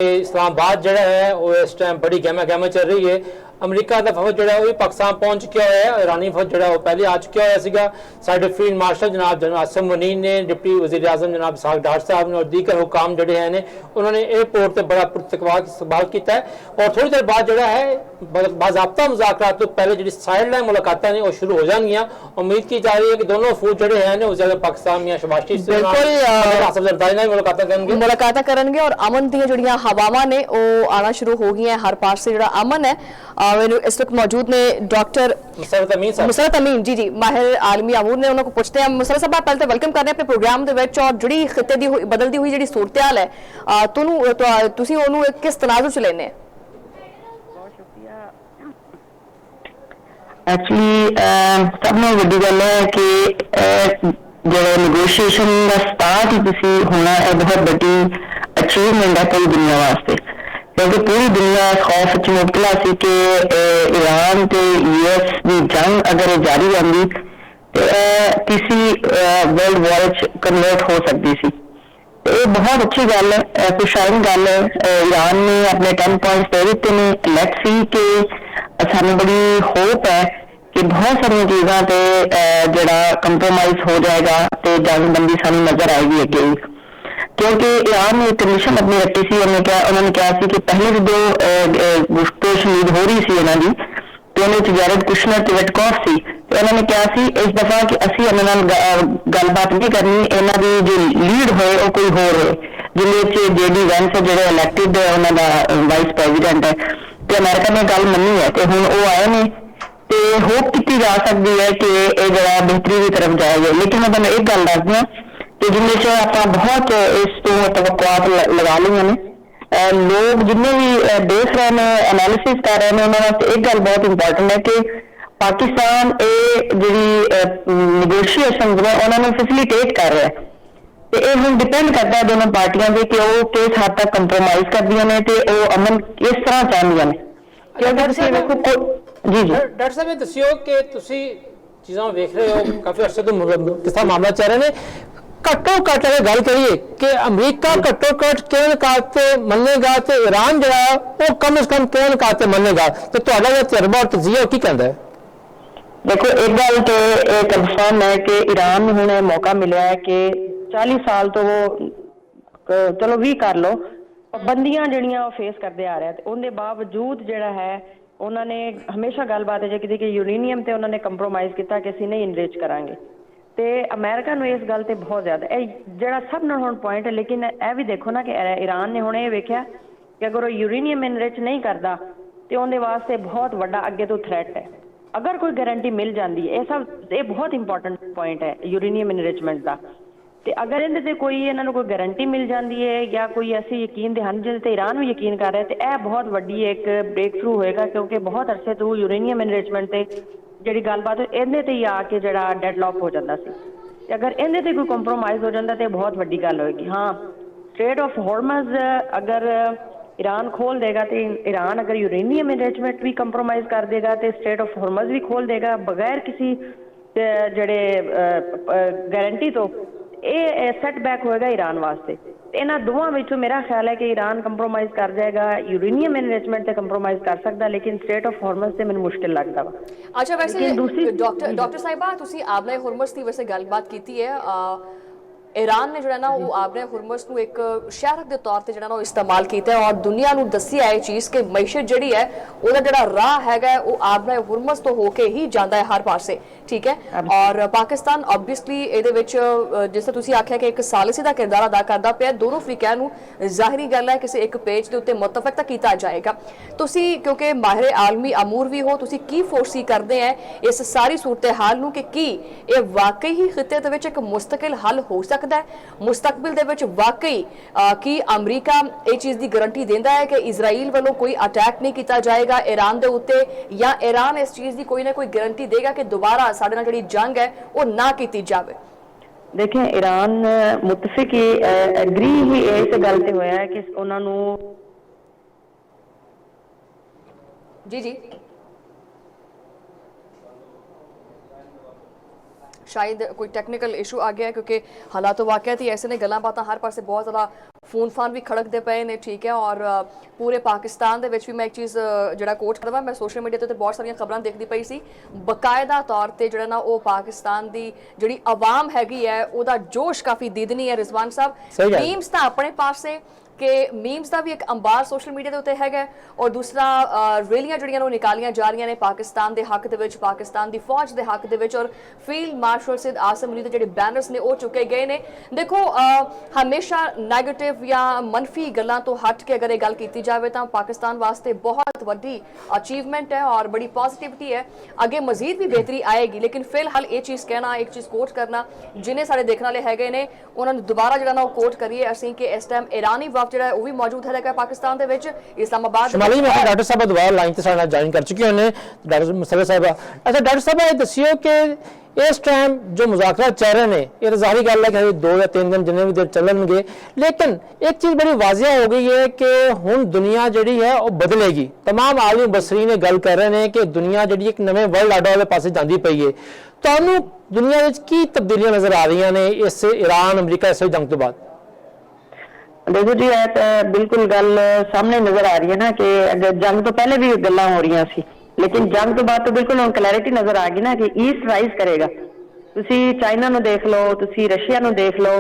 इस्लामाबाद जो है वो इस टाइम बड़ी गहमा गहमा चल रही है। अमरीका का फौज जो है वो पाकिस्तान पहुंच चुका है। ईरानी फौज जो है वो पहले आ चुका है सीगा। साडे फील्ड मार्शल जनाब आसिम मुनीर ने, डिप्टी वज़ीर आज़म जनाब इसहाक डार साहब ने और दीगर हुकाम जोड़े हैं उन्होंने एयरपोर्ट से बड़ा इस्तकबाल किया है। और थोड़ी देर बाद जो है बाज़ाब्ता मुज़ाकरात तो पहले जी साइड लाइन मुलाकात ने वो शुरू हो जाएंगियां। उम्मीद की जा रही है कि दोनों फौज जोड़े हैं वो ज़्यादा पाकिस्तान में शहबाज शरीफ से मुलाकात करेंगे और अमन दी जो हवावां ने वो आना शुरू हो गई हैं। हर पास से जो अमन है इस वक्त मौजूद ने डॉक्टर मुसरत अमीन जी जी माहिर आलमी अमूर ने उन्होंने पूछते हैं। मुसरत साहब पहले तो वेलकम करने अपने प्रोग्राम के विच और जी खिते की बदलती हुई जी सूरत हाल है तुसी ओनू किस तनाजुर च लेने? एक्चुअली सब नाल वड्डी गल है कि जो निगोशिएशन का स्टार्ट ही किसी होना है बहुत बड़ी अचीवमेंट है पूरी दुनिया वास्ते, क्योंकि पूरी दुनिया खौफ च मुबतला सी कि ईरान ते यूएस की जंग अगर जारी रही तो किसी वर्ल्ड वॉर च कन्वर्ट हो सकती सी। ये बहुत अच्छी गल है, खुशाइन गल है। ईरान ने अपने 10 पॉइंट्स दे दिते ने। लेट्स सी कि सानू बड़ी होप है कि बहुत सारी चीज़ों पर जरा कंप्रोमाइज हो जाएगा तो जंगबंदी सानू नजर आएगी अगे भी, क्योंकि ईरान ने कंडीशन अपनी रखी सी। उन्होंने कहा सी कि पहले जो गुफ्तगू शहीद हो रही सी इन्हों की तो उन्हें जैरड कुशनर ते विटकॉफ सी, तो उन्होंने कहा सी इस दफा कि असी गलबात नहीं करनी, इन्हों की जो लीड होए वो कोई होर होए, जिन्हें जेडी वैंस है जो इलैक्टेड है उन्होंने वाइस प्रेजिडेंट है, तो अमेरिका ने गल मनी है तो हुण वो आए ने तो होप की जा सकती है कि यह जरा बेहतरी की तरफ जाएगा। लेकिन मैं तुहानूं एक गल दस दियां कि जिन्हें आप बहुत इस तो तवक्कुआत लगा ली ने लोग जिन्हें भी देख रहे हैं एनालिसिस कर रहे हैं उन्होंने एक गल बहुत इंपॉर्टेंट है कि पाकिस्तान जी निगोशिएशन उन्होंने फैसिलिटेट कर रहा है। तो ये हम डिपेंड करता है दोनों पार्टियां से कि वो किस हद तक कंप्रोमाइज करदियां ने ते वो अमन किस तरह चाहदियां ने। जी जी डॉक्टर साहब ये दसियो कि तुसी चीज़ां वेख रहे हो काफ़ी अर्से तो किस तरह मामला चल रहे हैं। घट्टो घट अगर गल करिए कि अमरीका घट्टो घट किन निकाते मनेगा तो ईरान जो है वो कम से कम किन निकाते मनेगा, तो तुहाडा जो तजर्बा और तजिया की कहता है? देखो एक गल तो कंफर्म है कि ईरान में हुणे मौका मिला है कि 40 साल तो वो चलो भी कर लो पाबंदियां जड़ियां फेस करते आ रहे हैं, उनके बावजूद जड़ा है उन्होंने हमेशा गलबात है कि यूरेनियम से उन्होंने कंप्रोमाइज़ किया कि असीं नहीं इनरिच करांगे। तो अमेरिका नूं इस गल ते बहुत ज़्यादा जड़ा सब नाल हुण पॉइंट है। लेकिन यह भी देखो ना कि ईरान ने हुण ये वेख्या कि अगर वो यूरेनियम इनरिच नहीं करता तो उनके वास्ते बहुत वड्डा अगे तो थ्रैट है। अगर कोई गारंटी मिल जाती है, ये बहुत इंपॉर्टेंट पॉइंट है यूरेनियम इनरिचमेंट का। तो अगर इन्हें कोई इन्होंने कोई गारंटी मिल जाती है या कोई ऐसी यकीन दहान जिसे ईरान भी यकीन कर रहा है तो यह बहुत वड्डी एक ब्रेक थ्रू होएगा, क्योंकि बहुत अरसे तो यूरेनियम इनरिचमेंट से जी गलबात इन्हें ते ही आके जरा डेडलॉक हो जाता सी। अगर इन्हें ते कोई कंप्रोमाइज़ हो जाता तो बहुत वड्डी गल होएगी। हाँ, स्ट्रेट ऑफ हॉर्मज़ अगर ईरान खोल देगा तो ईरान अगर यूरेनियम इनरिचमेंट भी कंप्रोमाइज़ कर देगा तो स्ट्रेट ऑफ हॉर्मज़ भी खोल देगा बगैर किसी जड़े गारंटी तो ये सेटबैक होएगा ईरान वास्ते। इन्होंने दोवां विचों मेरा ख्याल है कि ईरान कंप्रोमाइज़ कर जाएगा, यूरेनियम इनरिचमेंट से कंप्रोमाइज़ कर सकता, लेकिन स्ट्रेट ऑफ हॉर्मज़ से मैंने मुश्किल लगता वा। अच्छा वैसे डॉक्टर साहिबा तुसी आबने हुरमस की वैसे गलबात की है। ईरान ने जो है ना वो आबने हुरमस को एक शहर के तौर पर जो इस्तेमाल किया है और दुनिया को दसी है ये चीज़ कि मैशत जी है वो जो राह है वो आबने हुरमस तो होके ही जाता है हर पासे, ठीक है। और पाकिस्तान ऑबवियसली ये जिस तुसी आख्या कि एक सालिसी का किरदार अदा करता पे दोनों अफ्रीका जाहिरी गल है किसी एक पेज के उत्ते मुतफक तो किया जाएगा। तुसी क्योंकि माहिर आलमी अमूर भी हो, तुसी की फोर्सी करते हैं इस सारी सूरत हाल नूं कि ये वाकई ही खिते दे विच एक मुस्तकिल हल हो सकता है मुस्तकबिल दे विच वाकई कि अमरीका ये चीज़ की गारंटी देता है कि इजराइल वालों कोई अटैक नहीं किया जाएगा ईरान दे उत्ते, या ईरान इस चीज़ की कोई ना कोई गारंटी देगा कि दोबारा साडे नाल जिहड़ी जंग है वो ना की जाए? देखें ईरान मुतफिक ही एग्री ही इस गल ते होया है कि उन्होंने जी जी शायद कोई टेक्निकल इशू आ गया है, क्योंकि हालात वाकई ही ऐसे ने, गल्लां बातां हर पासे बहुत ज़्यादा फोन फान भी खड़कते पे ने, ठीक है। और पूरे पाकिस्तान दे विच भी मैं एक चीज़ जिहड़ा कोट करदा, मैं सोशल मीडिया ते बहुत सारियां खबरां देखदी पई सी, बकायदा तौर ते जिहड़ा ना वो पाकिस्तान दी जिहड़ी आवाम हैगी है ਉਹਦਾ जोश काफ़ी दीदनी है। रिजवान साहब, मीम्स ਤਾਂ ਆਪਣੇ ਪਾਸੇ कि मीम्स का भी एक अंबार सोशल मीडिया के उत्ते है, और दूसरा रैलियां जड़ियां नो निकालियां जा रही ने पाकिस्तान के हक दे विच, पाकिस्तान की फौज के हक दे विच, और फील्ड मार्शल सिद्ध आसम मुनीर के जो बैनर्स ने वो चुके गए ने। देखो हमेशा नैगेटिव या मनफी गल्लां तो हट के अगर ये गल की जाए तो पाकिस्तान वास्ते बहुत वड्डी अचीवमेंट है और बड़ी पॉजिटिविटी है, अगे मजीद भी बेहतरी आएगी। लेकिन फिलहाल ये चीज़ कहना, एक चीज़ कोट करना, जिन्हें सारे देखने वाले है ने उन्होंने दोबारा जो ना कोट करिए असीं कि इस टाइम ईरानी वफद ਜਿਹੜਾ ਉਹ ਵੀ ਮੌਜੂਦ ਹੈ ਪਾਕਿਸਤਾਨ ਦੇ ਵਿੱਚ, ਇਸਲਾਮਾਬਾਦ। ਸ਼ਮਾਲੀ ਮੈਂ ਡਾਕਟਰ ਸਾਹਿਬ ਦੁਬਾਰਾ ਲਾਈਨ ਤੇ ਸਾਡੇ ਨਾਲ ਜੁਆਇਨ ਕਰ ਚੁੱਕੇ ਨੇ, ਡਾਕਟਰ ਮਸਲੇ ਸਾਹਿਬਾ। ਅੱਛਾ ਡਾਕਟਰ ਸਾਹਿਬ, ਇਹ ਦੱਸਿਓ ਕਿ ਇਸ ਟਾਈਮ ਜੋ ਮੁਜ਼ਾਕਰਾ ਚੱਲ ਰਹੇ ਨੇ, ਇਹ ਜ਼ਾਹਰੀ ਗੱਲ ਹੈ ਕਿ 2 ਜਾਂ 3 ਦਿਨ ਜਿੰਨੇ ਵੀ ਦੇਰ ਚੱਲਣਗੇ, ਲੇਕਿਨ ਇੱਕ ਚੀਜ਼ ਬੜੀ ਵਾਜ਼ਿਆ ਹੋ ਗਈ ਹੈ ਕਿ ਹੁਣ ਦੁਨੀਆ ਜਿਹੜੀ ਹੈ ਉਹ ਬਦਲੇਗੀ। तमाम आलमी बसरीन गल कर रहे हैं कि दुनिया जी एक नवे वर्ल्ड आर्डर वाले पासे जाती पई है। तो दुनिया में की तब्दीलियां नजर आ रही ने इस ईरान अमरीका इस जंग तो बाद? देखो जी, है तो बिल्कुल गल सामने नजर आ रही है ना कि अगर जंग तो पहले भी गल्लां हो रही सी, लेकिन जंग तो बाद तो बिल्कुल हम क्लैरिटी नजर आ गई ना कि ईस्ट राइज करेगा। तुसी चाइना नूं देख लो, तुसी रशिया नूं देख लो,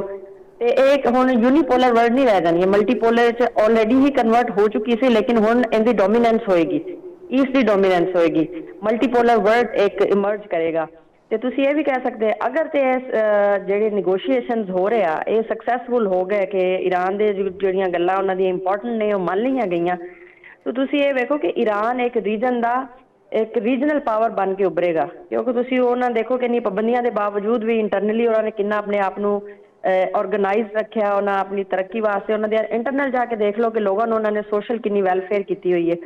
ते एक हुण यूनीपोलर वर्ल्ड नहीं रह जानी है, मल्टीपोलर च ऑलरेडी ही कन्वर्ट हो चुकी सी, लेकिन हुण इहदी डोमीनेंस होएगी, ईस्ट की डोमीनेंस होएगी, मल्टीपोलर वर्ल्ड एक इमर्ज करेगा। ਤੇ ਤੁਸੀਂ ਇਹ ਵੀ ਕਹਿ ਸਕਦੇ ਅਗਰ ਤੇ ਇਸ ਜਿਹੜੇ ਨੈਗੋਸ਼ੀਏਸ਼ਨਸ ਹੋ ਰਹੇ ਆ ਇਹ ਸਕਸੈਸਫੁਲ ਹੋ ਗਏ ਕਿ ਈਰਾਨ ਦੇ ਜਿਹੜੀਆਂ ਗੱਲਾਂ ਉਹਨਾਂ ਦੀਆਂ ਇੰਪੋਰਟੈਂਟ ਨੇ ਉਹ ਮੰਨ ਲਈਆਂ ਗਈਆਂ, ਤਾਂ ਤੁਸੀਂ ਇਹ ਵੇਖੋ ਕਿ ਈਰਾਨ ਇੱਕ ਰੀਜਨ ਦਾ ਇੱਕ ਰੀਜਨਲ ਪਾਵਰ ਬਣ ਕੇ ਉੱਭਰੇਗਾ। ਕਿਉਂਕਿ ਤੁਸੀਂ ਉਹਨਾਂ ਦੇਖੋ ਕਿ ਇੰਨੀ ਪਾਬੰਦੀਆਂ ਦੇ ਬਾਵਜੂਦ ਵੀ ਇੰਟਰਨਲੀ ਉਹਨਾਂ ਨੇ ਕਿੰਨਾ ਆਪਣੇ ਆਪ ਨੂੰ ऑर्गेनाइज रखा, उन्होंने अपनी तरक्की वास्ते उन्होंने इंटरनल जाके देख लो कि लोगों ने उन्होंने सोशल कितनी वेलफेयर की हुई है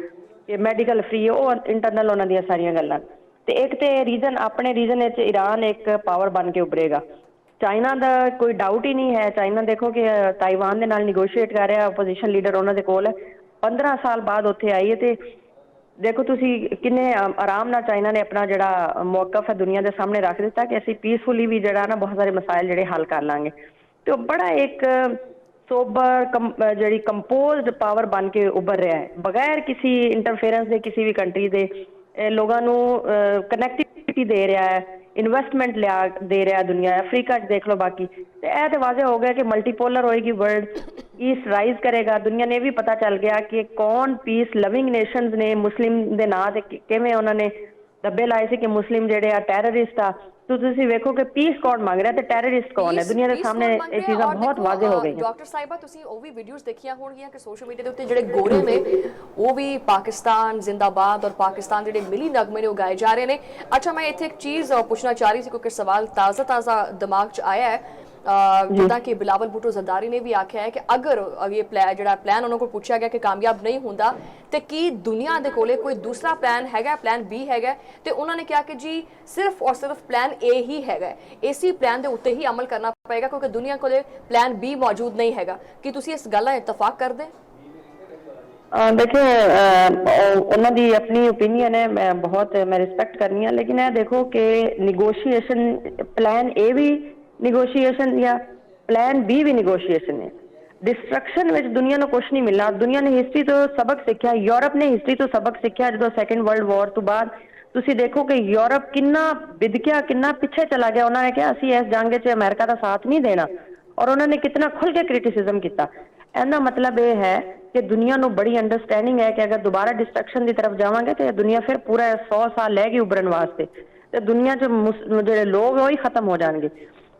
कि मेडिकल फ्री है, वो इंटरनल उन्होंने सारिया गल्लां। तो एक तो रीजन अपने रीजन ईरान एक पावर बन के उभरेगा। चाइना का कोई डाउट ही नहीं है, चाइना देखो कि ताइवान के नाल निगोशिएट कर रहा, अपोजिशन लीडर उन्होंने कोल है, 15 साल बाद उत्थे आई है। तो देखो तुसी किन्ने आराम नाल चाइना ने अपना जिहड़ा मौकफ है दुनिया के सामने रख दिता कि असीं पीसफुली भी जिहड़ा ना बहुत सारे मसाइल जिहड़े हल कर लांगे। तो बड़ा एक सोबर जिहड़ी कंपोज्ड पावर बन के उभर रहा है, बगैर किसी इंटरफेरेंस के किसी भी कंट्री के लोगों नूं कनैक्टिविटी दे रहा है, इन्वेस्टमेंट लिया दे रहा है दुनिया। अफ्रीका देख लो, बाकी तो यह तो वाजह हो गया कि मल्टीपोलर होएगी वर्ल्ड, ईस्ट राइज करेगा। दुनिया ने भी पता चल गया कि कौन पीस लविंग नेशंस ने मुस्लिम दे नां ते किवें उन्होंने दब्बे लाए थे कि मुस्लिम जेडे आ टैररिस्ट आ। तो तुसी वेखो कि पीस कौन मांग रहा है ते टैररिस्ट कौन है, दुनिया के सामने ये चीज़ां बहुत वाजे हो गई। डॉक्टर साहिबा तुसी वो भी वीडियोस देखियां होणगियां कि सोशल मीडिया दे उत्ते जेडे गोरे ने वो भी पाकिस्तान जिंदाबाद और पाकिस्तान जेडे मिली नगमे ने उगाए जा रहे ने। अच्छा, मैं इत्थे एक चीज़ पूछना चाह रही थी क्योंकि सवाल ताज़ा दिमाग च आया है, जिदा कि बिलावल भुट्टो जरदारी ने भी आख्या है कि अगर ये प्लान उन्होंने को पूछा गया कि कामयाब नहीं होंदा तो की दुनिया दे कोले कोई दूसरा प्लान हैगा, प्लान बी हैगा, तो उन्होंने कहा कि जी सिर्फ और सिर्फ प्लान ए ही हैगा, इसी प्लान के उत्ते ही अमल करना पड़ेगा क्योंकि दुनिया कोले प्लान बी मौजूद नहीं हैगा। कि तुसी इस गल नाल इतफाक कर दे? देखिए उन्होंने अपनी ओपीनियन है, मैं रिस्पेक्ट करनी है, लेकिन यह देखो कि निगोशिएशन प्लान ए भी निगोशिएशन या प्लान बी भी निगोशिएशन है। डिस्ट्रक्शन में दुनिया को कुछ नहीं मिलना। दुनिया ने हिस्ट्री तो सबक सीखा, यूरोप ने हिस्ट्री तो सबक सीखा जो सैकेंड वर्ल्ड वॉर तो बाद तुसी देखो कि यूरोप कितना बिदकिया, कितना पीछे चला गया। उन्होंने कहा असी इस जंग च अमेरिका का साथ नहीं देना, और उन्होंने कितना खुल के क्रिटिसिज्म किया। इहदा मतलब ये है कि दुनिया को बड़ी अंडरस्टैंडिंग है कि अगर दोबारा डिस्ट्रक्शन की तरफ जावांगे तो दुनिया फिर पूरा 100 साल लैगी उभरन वास्ते, तो दुनिया जो लोग वही खत्म हो जाएंगे।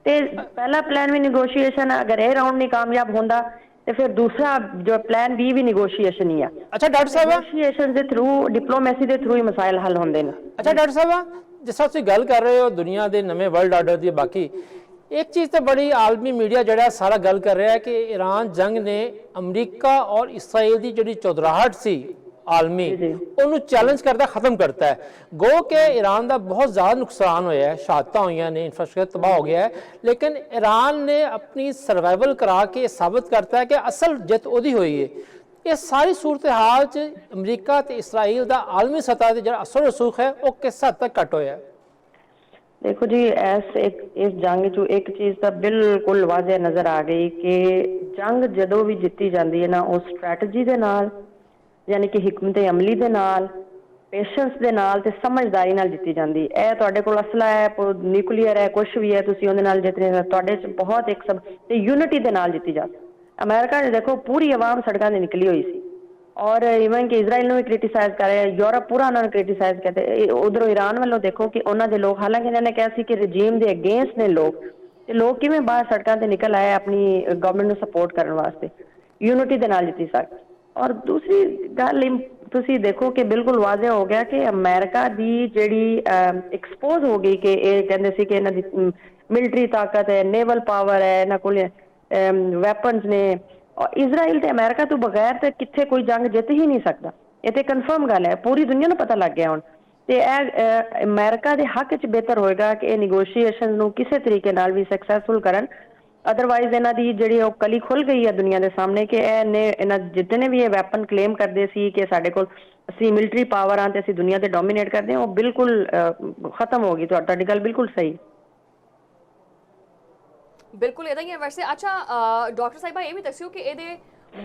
तो पहला प्लान भी निगोशिएशन, अगर ये राउंड नहीं कामयाब होता तो फिर दूसरा जो प्लान बी भी निगोशिएशन ही है। अच्छा डॉक्टर साहब, निगोशिएशन के थ्रू, डिप्लोमेसी के थ्रू ही मसाइल हल होंदे हैं। अच्छा डॉक्टर साहब, जिस तरह तुसीं गल कर रहे हो दुनिया के नवे वर्ल्ड आर्डर की, बाकी एक चीज़ तो बड़ी आलमी मीडिया जड़ा सारा गल कर रहा है कि ईरान जंग ने अमरीका और इसराइल की जी चौधराहट सी आलमी उन्होंने चैलेंज करता खत्म करता है। गो के ईरान का बहुत ज़्यादा नुकसान होया है, शहादत हुई ने, इंफ्रास्ट्रक्चर तबाह हो गया है, लेकिन ईरान ने अपनी सर्वाइवल करा के साबित करता है कि असल जित उहदी हुई है। ये सारी सूरत हाल च अमरीका ते इसराइल का आलमी सतह से जो असर रसूख है वो किस हद तक घट होया है? देखो जी, इस जंग चो एक चीज तो बिल्कुल वाज़ह नजर आ गई कि जंग जदों भी जित्ती जाती है ना, उस स्ट्रैटजी दे नाल, यानी कि हिकमत अमली दे नाल, पेशेंस दे नाल ते समझदारी नाल जित्ती जाती है। तुहाडे कोल असला है, न्यूक्लीयर है, कुछ भी है, तुसीं उहदे नाल जितने तुहाडे च बहुत एक सब ते यूनिटी दे नाल जित्ती जा। अमेरिका ने देखो पूरी आवाम सड़कों ते निकली हुई सी, और इवन कि इजराइल ने भी क्रिटिसाइज करे, यूरोप पूरा उन्होंने क्रिटिसाइज करते। उधरों ईरान वालों देखो कि उन्होंने लोग, हालांकि इन्होंने कहा सी कि रजीम के अगेंस्ट ने लोग, ते लोग किवें बाहर सड़कों ते निकल आए अपनी गवर्नमेंट को सपोर्ट करने वास्ते, यूनिटी के नाल जित्ती सक। और दूसरी गल तुसीं देखो कि बिल्कुल वाज़ह हो गया कि अमेरिका की जिहड़ी एक्सपोज हो गई कि ये कहंदे सी कि इन्हां दी मिलिटरी ताकत है, नेवल पावर है, इन्हां कोल वैपन्स ने, और इजराइल ते अमेरिका तो बगैर तो कित्थे कोई जंग जित ही नहीं सकता। ये तो कन्फर्म गल है, पूरी दुनिया को पता लग गया हुण। ते अमेरिका के हक च बेहतर होएगा कि निगोशिएशन नूं किसी तरीके नाल भी सक्सैसफुल करन। अदरवाइज इन्हां दी जिहड़ी ओह कली खुल गई है दुनिया के सामने कि इन्हां जितने भी ये वैपन क्लेम करते सी कि साडे कोल असीं मिलिटरी पावर आं ते असीं दुनिया ते डोमीनेट करदे हां, ओह बिल्कुल खत्म हो गई। तुहाडी गल बिल्कुल सही। बिल्कुल इदां ही है वैसे। अच्छा डॉक्टर साहिबा ये भी दस्सियो कि ਇਹਦੇ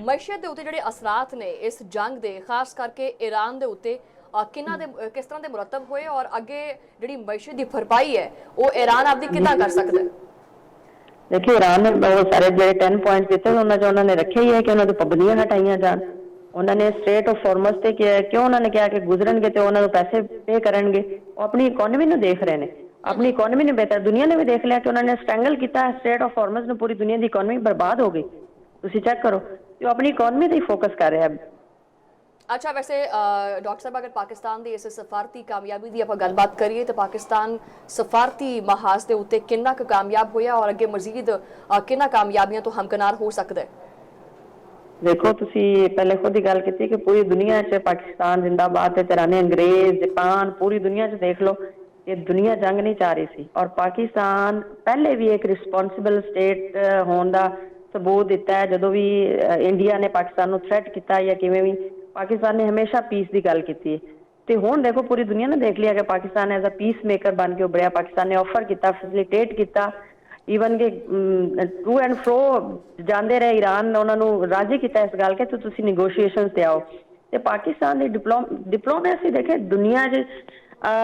ਮਈਸ਼ਤ ਦੇ ਉੱਤੇ ਜਿਹੜੇ ਅਸਰਾਤ ਨੇ ਇਸ ਜੰਗ ਦੇ, ਖਾਸ ਕਰਕੇ ईरान ਦੇ ਉੱਤੇ ਕਿੰਨਾ ਦੇ ਕਿਸ ਤਰ੍ਹਾਂ ਦੇ ਮੁਰਤਬ ਹੋਏ, ਔਰ ਅੱਗੇ ਜਿਹੜੀ ਮਈਸ਼ਤ ਦੀ ਭਰਪਾਈ ਹੈ ਉਹ ईरान ਆਪਦੀ ਕਿੱਦਾਂ ਕਰ ਸਕਦਾ ਹੈ? देखिए, ईरान ने बहुत सारे जो 10 पॉइंट दिते उन्होंने रखे ही है कि उन्होंने पाबंदियां हटाइया जान। उन्होंने स्ट्रेट ऑफ हॉर्मस से क्यों उन्होंने कहा कि गुजरनगे तो उन्होंने पैसे पे करेंगे। वो अपनी इकोनॉमी ਨੂੰ देख रहे हैं, अपनी इकोनॉमी ने बेहतर, दुनिया ने भी देख लिया कि उन्होंने स्ट्रैंगल किया स्ट्रेट ऑफ हॉर्मस में, पूरी दुनिया की इकोनॉमी बर्बाद हो गई। तुसी चेक करो, तो अपनी इकोनॉमी ਤੇ फोकस कर रहे हैं। अच्छा वैसे डॉक्टर साहब अगर पाकिस्तान की इस सफारती कामयाबी की आप गलबात करिए तो पाकिस्तान सफारती महाज के उत्ते कितना कामयाब होया और अगे मजीद कितना कामयाबियां तो हमकनार हो सकता है? देखो, तुसी पहले खुद ही गल की कि पूरी दुनिया च पाकिस्तान जिंदाबाद के तराने, अंग्रेज, जापान, पूरी दुनिया च देख लो कि दुनिया जंग नहीं चाह रही सी, और पाकिस्तान पहले भी एक रिस्पोंसिबल स्टेट होने का सबूत दिता है। जो भी इंडिया ने पाकिस्तान को थ्रैट किया या किवें भी, पाकिस्तान ने हमेशा पीस की गल की है। तो हुण देखो पूरी दुनिया ने देख लिया कि Pakistan as a peace maker बन के उभरिया। पाकिस्तान ने ऑफर किया, फैसिलिटेट किया, ईवन के टू एंड फ्रो जाते रहे। ईरान ने उन्होंने राजी किया इस गल के तो तुसीं निगोशिएशन ते आओ। तो पाकिस्तान की डिप्लोमेसी देखे दुनिया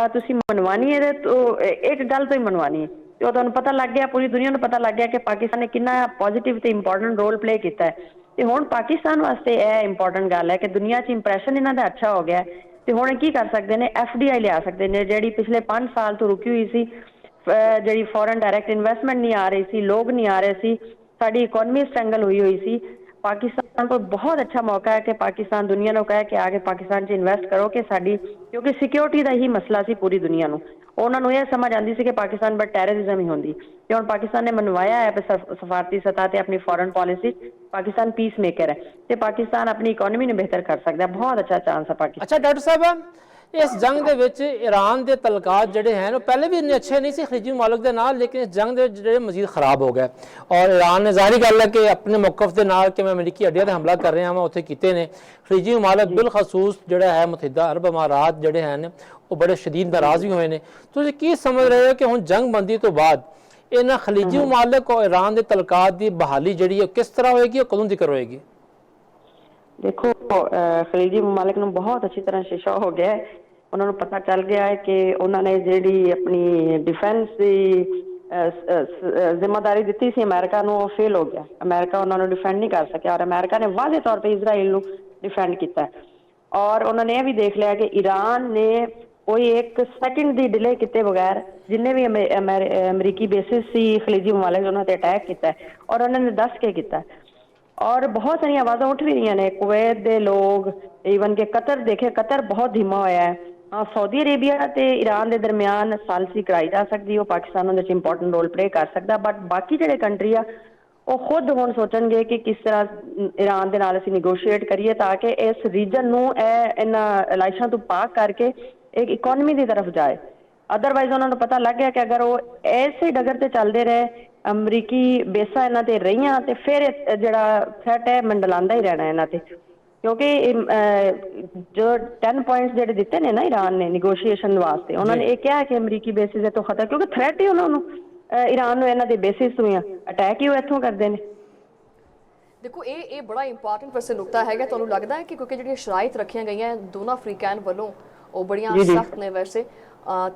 तुसीं मनवानी है तो एक गल तो ही मनवानी है, तो तुहानूं पता लग गया, पूरी दुनिया को पता लग गया कि पाकिस्तान ने कितना पॉजिटिव तो इंपॉर्टेंट रोल प्ले किया है। तो हुण पाकिस्तान वास्ते यह इंपॉर्टेंट गल है कि दुनिया च इंप्रैशन इन्हां दा अच्छा हो गया है। तो हुण की कर सकते हैं, FDI लिया सकते हैं, जिहड़ी पिछले 5 साल तो रुकी हुई सी, जिहड़ी फॉरेन डायरैक्ट इन्वेस्टमेंट नहीं आ रही सी, लोग नहीं आ रहे सी, साडी इकोनॉमी स्ट्रैंगल हुई सी। पाकिस्तान को बहुत अच्छा मौका है कि पाकिस्तान दुनिया को कहे कि आगे पाकिस्तान च इन्वेस्ट करो, कि साडी, क्योंकि सिक्योरिटी का ही मसला सी पूरी दुनिया को। उन्होंने यह समझ आती सी कि पाकिस्तान पर टैररिज्म ही होंगी। तो हुण पाकिस्तान ने मनवाया है सफारती सतह पर अपनी foreign policy, Pakistan peace maker है, तो पाकिस्तान अपनी इकोनॉमी ने बेहतर कर सकता है। बहुत अच्छा चांस है पाकिस्तान। अच्छा डॉक्टर साहब, इस जंग दे विच ईरान के तलकात जिहड़े हैं पहले भी इन्ने अच्छे नहीं सी खलीजी मुमालिक दे नाल, लेकिन इस जंग दे जिहड़े मजीद खराब हो गए। और ईरान ने जाहिर गल है कि अपने मौकफ के नाल कि मैं अमरीकी अड्डियां ते हमला कर रहा मैं उत्थे कीते ने। खलीजी मुमालिक बिलखसूस जिहड़ा है मुतहदा अरब अमारात जिहड़े हैं वो बड़े शदीद नाराज़ भी हुए हैं। तुसीं की समझ रहे हो कि हुण जंग बंदी तो बाद इन्हां खलीजी मुमालिक और ईरान के तलकात की बहाली जिहड़ी है किस तरह होएगी और कदों तक होएगी? देखो, खलीजी ममालिक को बहुत अच्छी तरह शीशा हो गया है। उन्होंने पता चल गया है कि उन्होंने जी अपनी डिफेंस की जिम्मेदारी दी सी अमेरिका को, फेल हो गया। अमेरिका उन्होंने डिफेंड नहीं कर सकिया, और अमेरिका ने वाजे तौर पर इजराइल को डिफेंड किया। और उन्होंने यह भी देख लिया कि ईरान ने कोई एक सैकेंड की डिले किए बगैर जिन्हें भी अमरीकी बेसिस से खलीजी ममालिक उन्होंने अटैक किया, और उन्होंने दस के किया। और बहुत सारी आवाज़ें उठ भी रही ने, कुवैत के लोग, ईवन के कतर देखे, कतर बहुत धीमा होया है। हाँ, सऊदी अरेबिया ते ईरान के दरमियान सालसी कराई जा सकती, वो पाकिस्तान उहदे च इंपॉर्टेंट रोल प्ले कर सकता। बट बाकी जिहड़े कंट्री आ वो खुद हुण सोचणगे कि किस तरह ईरान दे नाल असीं निगोशिएट करिए ताकि इस रीजन नूं इन्हां लाइशां तो पाक करके एक इकोनॉमी की तरफ जाए। अदरवाइज उन्होंने पता लग गया कि अगर वो ऐसे डगर से चलते रहे, अमरीकी बेसा इन्हां ते रहियां, तो फिर जिहड़ा थ्रैट है मंडलांदा ही रहना इन्हां ते। ਕਿਉਂਕਿ ਜੋ 10 ਪੁਆਇੰਟਸ ਜਿਹੜੇ ਦਿੱਤੇ ਨੇ ਨਾ ਈਰਾਨ ਨੇ ਨੈਗੋਸ਼ੀਏਸ਼ਨ ਵਾਸਤੇ, ਉਹਨਾਂ ਨੇ ਇਹ ਕਿਹਾ ਕਿ ਅਮਰੀਕੀ ਬੇਸਿਸ ਤੋਂ ਖਤਰਾ, ਕਿਉਂਕਿ ਥ੍ਰੈਟ ਹੀ ਉਹਨਾਂ ਨੂੰ ਈਰਾਨ ਨੂੰ ਇਹਨਾਂ ਦੇ ਬੇਸਿਸ ਤੋਂ ਅਟੈਕ ਹੀ ਉਹ ਇੱਥੋਂ ਕਰਦੇ ਨੇ। ਦੇਖੋ ਇਹ ਬੜਾ ਇੰਪੋਰਟੈਂਟ ਵੈਸੇ ਨੁਕਤਾ ਹੈਗਾ। ਤੁਹਾਨੂੰ ਲੱਗਦਾ ਹੈ ਕਿ ਕਿਉਂਕਿ ਜਿਹੜੀਆਂ ਸ਼ਰਾਇਤ ਰੱਖੀਆਂ ਗਈਆਂ ਦੋਨਾਂ ਅਫਰੀਕਨ ਵੱਲੋਂ ਉਹ ਬੜੀਆਂ ਸਖਤ ਨੇ ਵੈਸੇ,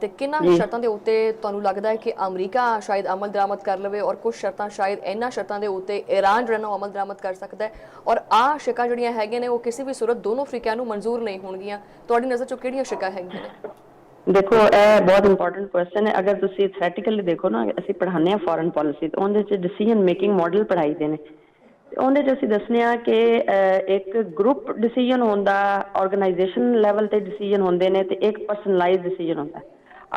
ਤੇ ਕਿੰਨਾ ਸ਼ਰਤਾਂ ਦੇ ਉੱਤੇ ਤੁਹਾਨੂੰ ਲੱਗਦਾ ਹੈ ਕਿ ਅਮਰੀਕਾ ਸ਼ਾਇਦ ਅਮਲ ਦਰਾਮਦ ਕਰ ਲਵੇ, ਔਰ ਕੁਝ ਸ਼ਰਤਾਂ ਸ਼ਾਇਦ ਇਹਨਾਂ ਸ਼ਰਤਾਂ ਦੇ ਉੱਤੇ ਈਰਾਨ ਜਿਹੜਾ ਨਾ ਅਮਲ ਦਰਾਮਦ ਕਰ ਸਕਦਾ ਹੈ, ਔਰ ਆਹ ਸ਼ਿਕਾਂ ਜਿਹੜੀਆਂ ਹੈਗੀਆਂ ਨੇ ਉਹ ਕਿਸੇ ਵੀ ਸੂਰਤ ਦੋਨੋਂ ਅਫਰੀਕਨ ਨੂੰ ਮਨਜ਼ੂਰ ਨਹੀਂ ਹੋਣਗੀਆਂ? ਤੁਹਾਡੀ ਨਜ਼ਰ 'ਚ ਕਿਹੜੀਆਂ ਸ਼ਿਕਾਂ ਹੈਗੀਆਂ ਨੇ? ਦੇਖੋ ਇਹ ਬਹੁਤ ਇੰਪੋਰਟੈਂਟ ਕੁਐਸਚਨ ਹੈ। ਅਗਰ ਤੁਸੀਂ ਥਿਓਰੈਟੀਕਲੀ ਦੇਖੋ ਨਾ, ਅਸੀਂ ਪੜ੍ਹਾਉਂਦੇ ਹਾਂ ਫੋਰਨ ਪਾਲਿਸੀ, ਤੇ ਉਹਦੇ 'ਚ ਡਿਸੀਜਨ ਮੇਕਿੰਗ ਮਾਡਲ ਪੜ੍ਹਾਈ ਦੇ ਨੇ, ਤੇ ਉਹਦੇ 'ਚ ਅਸੀਂ ਦੱਸਦੇ ਹਾਂ ਕਿ ਇੱਕ ਗਰੁੱਪ ਡਿਸੀਜਨ ਹੁੰਦਾ, ਆਰਗੇਨਾਈਜੇਸ਼ਨ ਲੈਵਲ ਤੇ ਡਿਸੀਜਨ ਹੁੰਦੇ ਨੇ, ਤੇ ਇੱਕ ਪਰਸਨਲਾਈਜ਼ ਡਿਸੀਜਨ ਹੁੰਦਾ।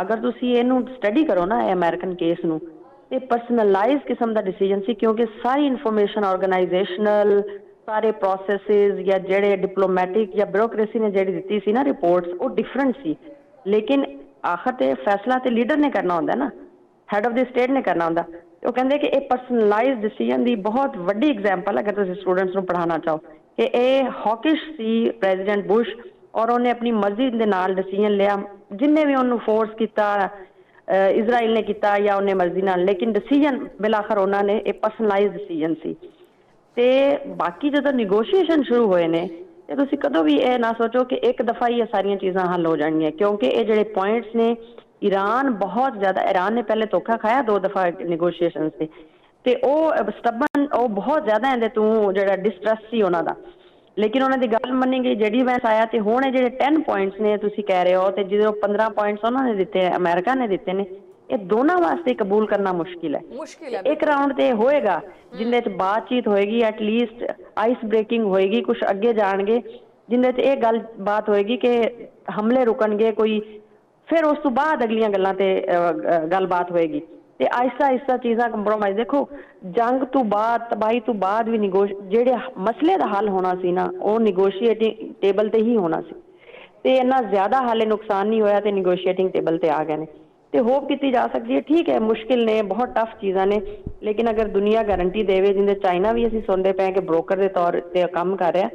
ਅਗਰ ਤੁਸੀਂ ਇਹਨੂੰ ਸਟੱਡੀ ਕਰੋ ਨਾ ਇਹ ਅਮਰੀਕਨ ਕੇਸ ਨੂੰ, ਤੇ ਪਰਸਨਲਾਈਜ਼ ਕਿਸਮ ਦਾ ਡਿਸੀਜਨ ਸੀ, ਕਿਉਂਕਿ ਸਾਰੀ ਇਨਫੋਰਮੇਸ਼ਨ ਆਰਗੇਨਾਈਜੇਸ਼ਨਲ ਸਾਰੇ ਪ੍ਰੋਸੈਸਿਸ ਜਾਂ ਜਿਹੜੇ ਡਿਪਲੋਮੈਟਿਕ ਜਾਂ ਬਿਊਰੋਕ੍ਰੇਸੀ ਨੇ ਜਿਹੜੀ ਦਿੱਤੀ ਸੀ ਨਾ ਰਿਪੋਰਟਸ, ਉਹ ਡਿਫਰੈਂਟ ਸੀ। ਲੇਕਿਨ ਆਖਰ ਤੇ ਫੈਸਲਾ ਤੇ ਲੀਡਰ ਨੇ ਕਰਨਾ ਹੁੰਦਾ ਨਾ, ਹੈਡ ਆਫ ਦੀ ਸਟੇਟ ਨੇ ਕਰਨਾ ਹੁੰਦਾ। ਉਹ ਕਹਿੰਦੇ ਕਿ ਇਹ ਪਰਸਨਲਾਈਜ਼ਡ ਡਿਸੀਜਨ ਦੀ ਬਹੁਤ ਵੱਡੀ ਐਗਜ਼ਾਮਪਲ, ਅਗਰ ਤੁਸੀਂ ਸਟੂਡੈਂਟਸ ਨੂੰ ਪੜ੍ਹਾਉਣਾ ਚਾਹੋ, ਕਿ ਇਹ ਹੌਕਿਸ਼ ਸੀ ਪ੍ਰੈਜ਼ੀਡੈਂਟ ਬੁਸ਼, ਔਰ ਉਹਨੇ ਆਪਣੀ ਮਰਜ਼ੀ ਦੇ ਨਾਲ ਡਿਸੀਜਨ ਲਿਆ, ਜਿੰਨੇ ਵੀ ਉਹਨੂੰ ਫੋਰਸ ਕੀਤਾ, ਇਜ਼ਰਾਈਲ ਨੇ ਕੀਤਾ ਜਾਂ ਉਹਨੇ ਮਰਜ਼ੀ ਨਾਲ, ਲੇਕਿਨ ਡਿਸੀਜਨ ਬਿਲਾਖਰ ਉਹਨਾਂ ਨੇ ਇਹ ਪਰਸਨਲਾਈਜ਼ਡ ਡਿਸੀਜਨ ਸੀ। ਤੇ ਬਾਕੀ ਜਦੋਂ ਨੈਗੋਸ਼ੀਏਸ਼ਨ ਸ਼ੁਰੂ ਹੋਏ ਨੇ, ਤੇ ਤੁਸੀਂ ਕਦੋਂ ਵੀ ਇਹ ਨਾ ਸੋਚੋ ਕਿ ਇੱਕ ਦਫਾ ਹੀ ਇਹ ਸਾਰੀਆਂ ਚੀਜ਼ਾਂ ਹੱਲ ਹੋ ਜਾਣਗੀਆਂ, ਕਿਉਂਕਿ ਇਹ ਜਿਹੜੇ ਪੁਆਇੰਟਸ ਨੇ, ਈਰਾਨ ਬਹੁਤ ਜ਼ਿਆਦਾ, ਈਰਾਨ ਨੇ ਪਹਿਲੇ ਧੋਖਾ ਖਾਇਆ 2 ਦਫਾ ਨੈਗੋਸ਼ੀਏਸ਼ਨ ਤੇ ਉਹ ਸਟਬਨ, ਉਹ ਬਹੁਤ ਜ਼ਿਆਦਾ ਇਹਦੇ ਤੋਂ ਜਿਹੜਾ ਡਿਸਟਰਸਟ ਸੀ ਉਹਨਾਂ ਦਾ, ਲੇਕਿਨ ਉਹਨਾਂ ਦੀ ਗੱਲ ਮੰਨੀ ਗਈ, ਜਿਹੜੀ ਵੈਸ ਆਇਆ। ਤੇ ਹੁਣ ਇਹ ਜਿਹੜੇ 10 ਪੁਆਇੰਟਸ ਨੇ ਤੁਸੀਂ ਕਹਿ ਰਹੇ ਹੋ, ਤੇ ਜਦੋਂ 15 ਪੁਆਇੰਟਸ ਉਹਨਾਂ ਨੇ ਦਿੱਤੇ, ਅਮਰੀਕਾ ਨੇ ਦਿੱਤੇ ਨੇ, ਇਹ ਦੋਨਾਂ ਵਾਸਤੇ ਕਬੂਲ ਕਰਨਾ ਮੁਸ਼ਕਿਲ ਹੈ। ਇੱਕ ਰਾਉਂਡ ਤੇ ਹੋਏਗਾ ਜਿੰਦੇ 'ਚ ਬਾਤਚੀਤ ਹੋਏਗੀ, ਐਟਲੀਸਟ ਆਈਸ ਬ੍ਰੇਕਿੰਗ ਹੋਏਗੀ, ਕੁਝ ਅੱਗੇ ਜਾਣਗੇ, ਜਿੰਦੇ 'ਚ ਇਹ ਗੱਲ ਬਾਤ ਹੋਏਗੀ ਕਿ ਹਮਲੇ ਰੁਕਣਗੇ ਕੋਈ, ਫਿਰ ਉਸ ਤੋਂ ਬਾਅਦ ਅਗਲੀਆਂ ਗੱਲਾਂ ਤੇ ਗੱਲਬਾਤ ਹੋਏਗੀ, ਤੇ ਆਹਿਸਤਾ ਆਹਿਸਤਾ ਚੀਜ਼ਾਂ ਕੰਪਰੋਮਾਈਜ਼। ਦੇਖੋ ਜੰਗ ਤੋਂ ਬਾਅਦ, ਤਬਾਹੀ ਤੋਂ ਬਾਅਦ ਵੀ ਜਿਹੜੇ ਮਸਲੇ ਦਾ ਹੱਲ ਹੋਣਾ ਸੀ ਨਾ, ਉਹ ਨੈਗੋਸ਼ੀਏਟਿੰਗ ਟੇਬਲ ਤੇ ਹੀ ਹੋਣਾ ਸੀ, ਤੇ ਇੰਨਾ ਜ਼ਿਆਦਾ ਹਾਲੇ ਨੁਕਸਾਨ ਨਹੀਂ ਹੋਇਆ, ਤੇ ਨੈਗੋਸ਼ੀਏਟਿੰਗ ਟੇਬਲ ਤੇ ਆ ਗਏ ਨੇ, ਤੇ ਹੋਪ ਕੀਤੀ ਜਾ ਸਕਦੀ ਹੈ। ਠੀਕ ਹੈ, ਮੁਸ਼ਕਿਲ ਨੇ, ਬਹੁਤ ਟਫ ਚੀਜ਼ਾਂ ਨੇ, ਲੇਕਿਨ ਅਗਰ ਦੁਨੀਆ ਗਾਰੰਟੀ ਦੇਵੇ, ਜਿੰਦੇ ਚਾਈਨਾ ਵੀ ਅਸੀਂ ਸੁਣਦੇ ਪਏ ਕਿ ਬ੍ਰੋਕਰ ਦੇ ਤੌਰ ਤੇ ਕੰਮ ਕਰ ਰਿਹਾ,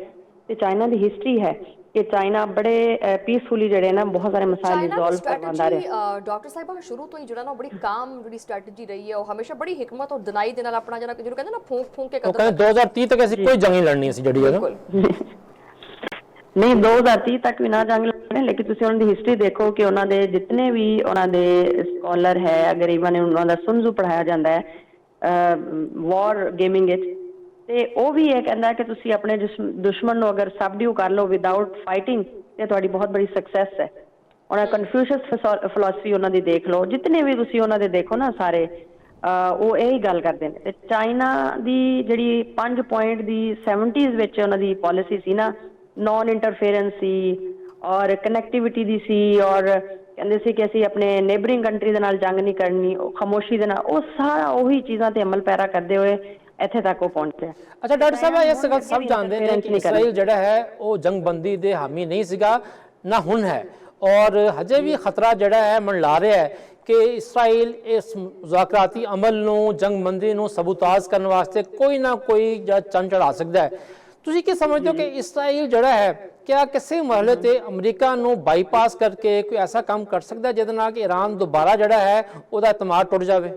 ਤੇ ਚਾਈਨਾ ਦੀ ਹਿਸਟਰੀ ਹੈ ਕਿ ਚਾਈਨਾ ਬੜੇ ਪੀਸਫੁਲੀ ਜਿਹੜੇ ਨਾ ਬਹੁਤ ਸਾਰੇ ਮਸਾਇਲ ਰਿਜ਼ੋਲਵ ਕਰਵਾਉਂਦਾ ਰਿਹਾ। ਡਾਕਟਰ ਸਾਹਿਬਾ ਸ਼ੁਰੂ ਤੋਂ ਹੀ ਜਿਹੜਾ ਨਾ ਬੜੀ ਕਾਮ ਜਿਹੜੀ ਸਟ੍ਰੈਟਜੀ ਰਹੀ ਹੈ, ਉਹ ਹਮੇਸ਼ਾ ਬੜੀ ਹਿਕਮਤ ਔਰ ਦਿਨਾਈ ਦੇ ਨਾਲ ਆਪਣਾ ਜਿਹਨੂੰ ਕਹਿੰਦੇ ਨਾ ਫੂੰਕ ਫੂੰਕ ਕੇ ਕਹਿੰਦੇ 2030 ਤੱਕ ਅਸੀਂ ਕੋਈ ਜੰਗ ਨਹੀਂ ਲੜਨੀ ਸੀ ਜਿਹੜੀ ਹੈ। ਨਹੀਂ 2030 ਤੱਕ ਵੀ ਨਾ ਜੰਗ ਲੜਨੇ, ਲੇਕਿਨ ਤੁਸੀਂ ਉਹਨਾਂ ਦੀ ਹਿਸਟਰੀ ਦੇਖੋ ਕਿ ਉਹਨਾਂ ਦੇ ਜਿਤਨੇ ਵੀ ਉਹਨਾਂ ਦੇ ਸਕਾਲਰ ਹੈ, ਅਗਰ ਇਵਨ ਉਹਨਾਂ ਦਾ ਸੁਨਜ਼ੂ ਪੜ੍ਹਾਇਆ ਜਾਂਦਾ ਹੈ ਵਾਰ ਗੇਮਿੰਗ ਵਿੱਚ, ਤੇ ਉਹ ਵੀ ਇਹ ਕਹਿੰਦਾ ਕਿ ਤੁਸੀਂ ਆਪਣੇ ਦੁਸ਼ਮਣ ਨੂੰ ਅਗਰ ਸਬਡਿਊ ਕਰ ਲਓ ਵਿਦਾਊਟ ਫਾਈਟਿੰਗ, ਤੇ ਤੁਹਾਡੀ ਬਹੁਤ ਬੜੀ ਸਕਸੈਸ ਹੈ। ਉਹਨਾਂ ਕਨਫਿਊਸ਼ੀਅਸ ਫਿਲਾਸਫੀ ਉਹਨਾਂ ਦੀ ਦੇਖ ਲਓ, ਜਿਤਨੇ ਵੀ ਤੁਸੀਂ ਉਹਨਾਂ ਦੇ ਦੇਖੋ ਨਾ ਸਾਰੇ, ਉਹ ਇਹੀ ਗੱਲ ਕਰਦੇ ਨੇ। ਤੇ ਚਾਈਨਾ ਦੀ ਜਿਹੜੀ 5 ਪੁਆਇੰਟ ਦੀ 70s ਵਿੱਚ ਉਹਨਾਂ ਦੀ ਪਾਲਿਸੀ ਸੀ ਨਾ, ਨੌਨ ਇੰਟਰਫੇਰੈਂਸ ਸੀ, ਔਰ ਕਨੈਕਟੀਵਿਟੀ ਦੀ ਸੀ, ਔਰ ਕਹਿੰਦੇ ਸੀ ਕਿ ਅਸੀਂ ਆਪਣੇ ਨੇਬਰਿੰਗ ਕੰਟਰੀ ਦੇ ਨਾਲ ਜੰਗ ਨਹੀਂ ਕਰਨੀ, ਖਾਮੋਸ਼ੀ ਦੇ ਨਾਲ, ਉਹ ਸਾਰਾ ਉਹੀ ਚੀਜ਼ਾਂ ਤੇ ਅਮਲ ਪੈਰਾ ਕਰਦੇ ਹੋਏ ਇੱਥੇ ਤੱਕ ਉਹ ਪਹੁੰਚਿਆ। ਅੱਛਾ ਡਾਕਟਰ ਸਾਹਿਬ, ਇਸ ਗੱਲ ਸਭ ਜਾਣਦੇ ਨੇ ਕਿ ਇਸਰਾਈਲ ਜਿਹੜਾ ਹੈ ਉਹ ਜੰਗਬੰਦੀ ਦੇ ਹਾਮੀ ਨਹੀਂ ਸੀਗਾ, ਨਾ ਹੁਣ ਹੈ, ਔਰ ਹਜੇ ਵੀ ਖਤਰਾ ਜਿਹੜਾ ਹੈ ਮੰਡਲਾ ਰਿਹਾ ਹੈ ਕਿ ਇਸਰਾਈਲ ਇਸ ਮੁਜ਼ਾਕਰਾਤੀ ਅਮਲ ਨੂੰ, ਜੰਗਬੰਦੀ ਨੂੰ ਸਬੂਤਾਜ ਕਰਨ ਵਾਸਤੇ ਕੋਈ ਨਾ ਕੋਈ ਜਾਂ ਚੰਨ ਚੜਾ ਸਕਦਾ ਹੈ। ਤੁਸੀਂ ਕੀ ਸਮਝਦੇ ਹੋ ਕਿ ਇਸਰਾਈਲ ਜਿਹੜਾ ਹੈ ਕਿਆ ਕਿਸੇ ਮਰਹਲੇ ਤੇ ਅਮਰੀਕਾ ਨੂੰ ਬਾਈਪਾਸ ਕਰਕੇ ਕੋਈ ਐਸਾ ਕੰਮ ਕਰ ਸਕਦਾ ਜਿਹਦੇ ਨਾਲ ਕਿ ਈਰਾਨ ਦੁਬਾਰਾ ਜਿਹੜਾ ਹੈ ਉਹਦਾ ਇਤਮਾਦ ਟੁੱਟ ਜਾਵੇ?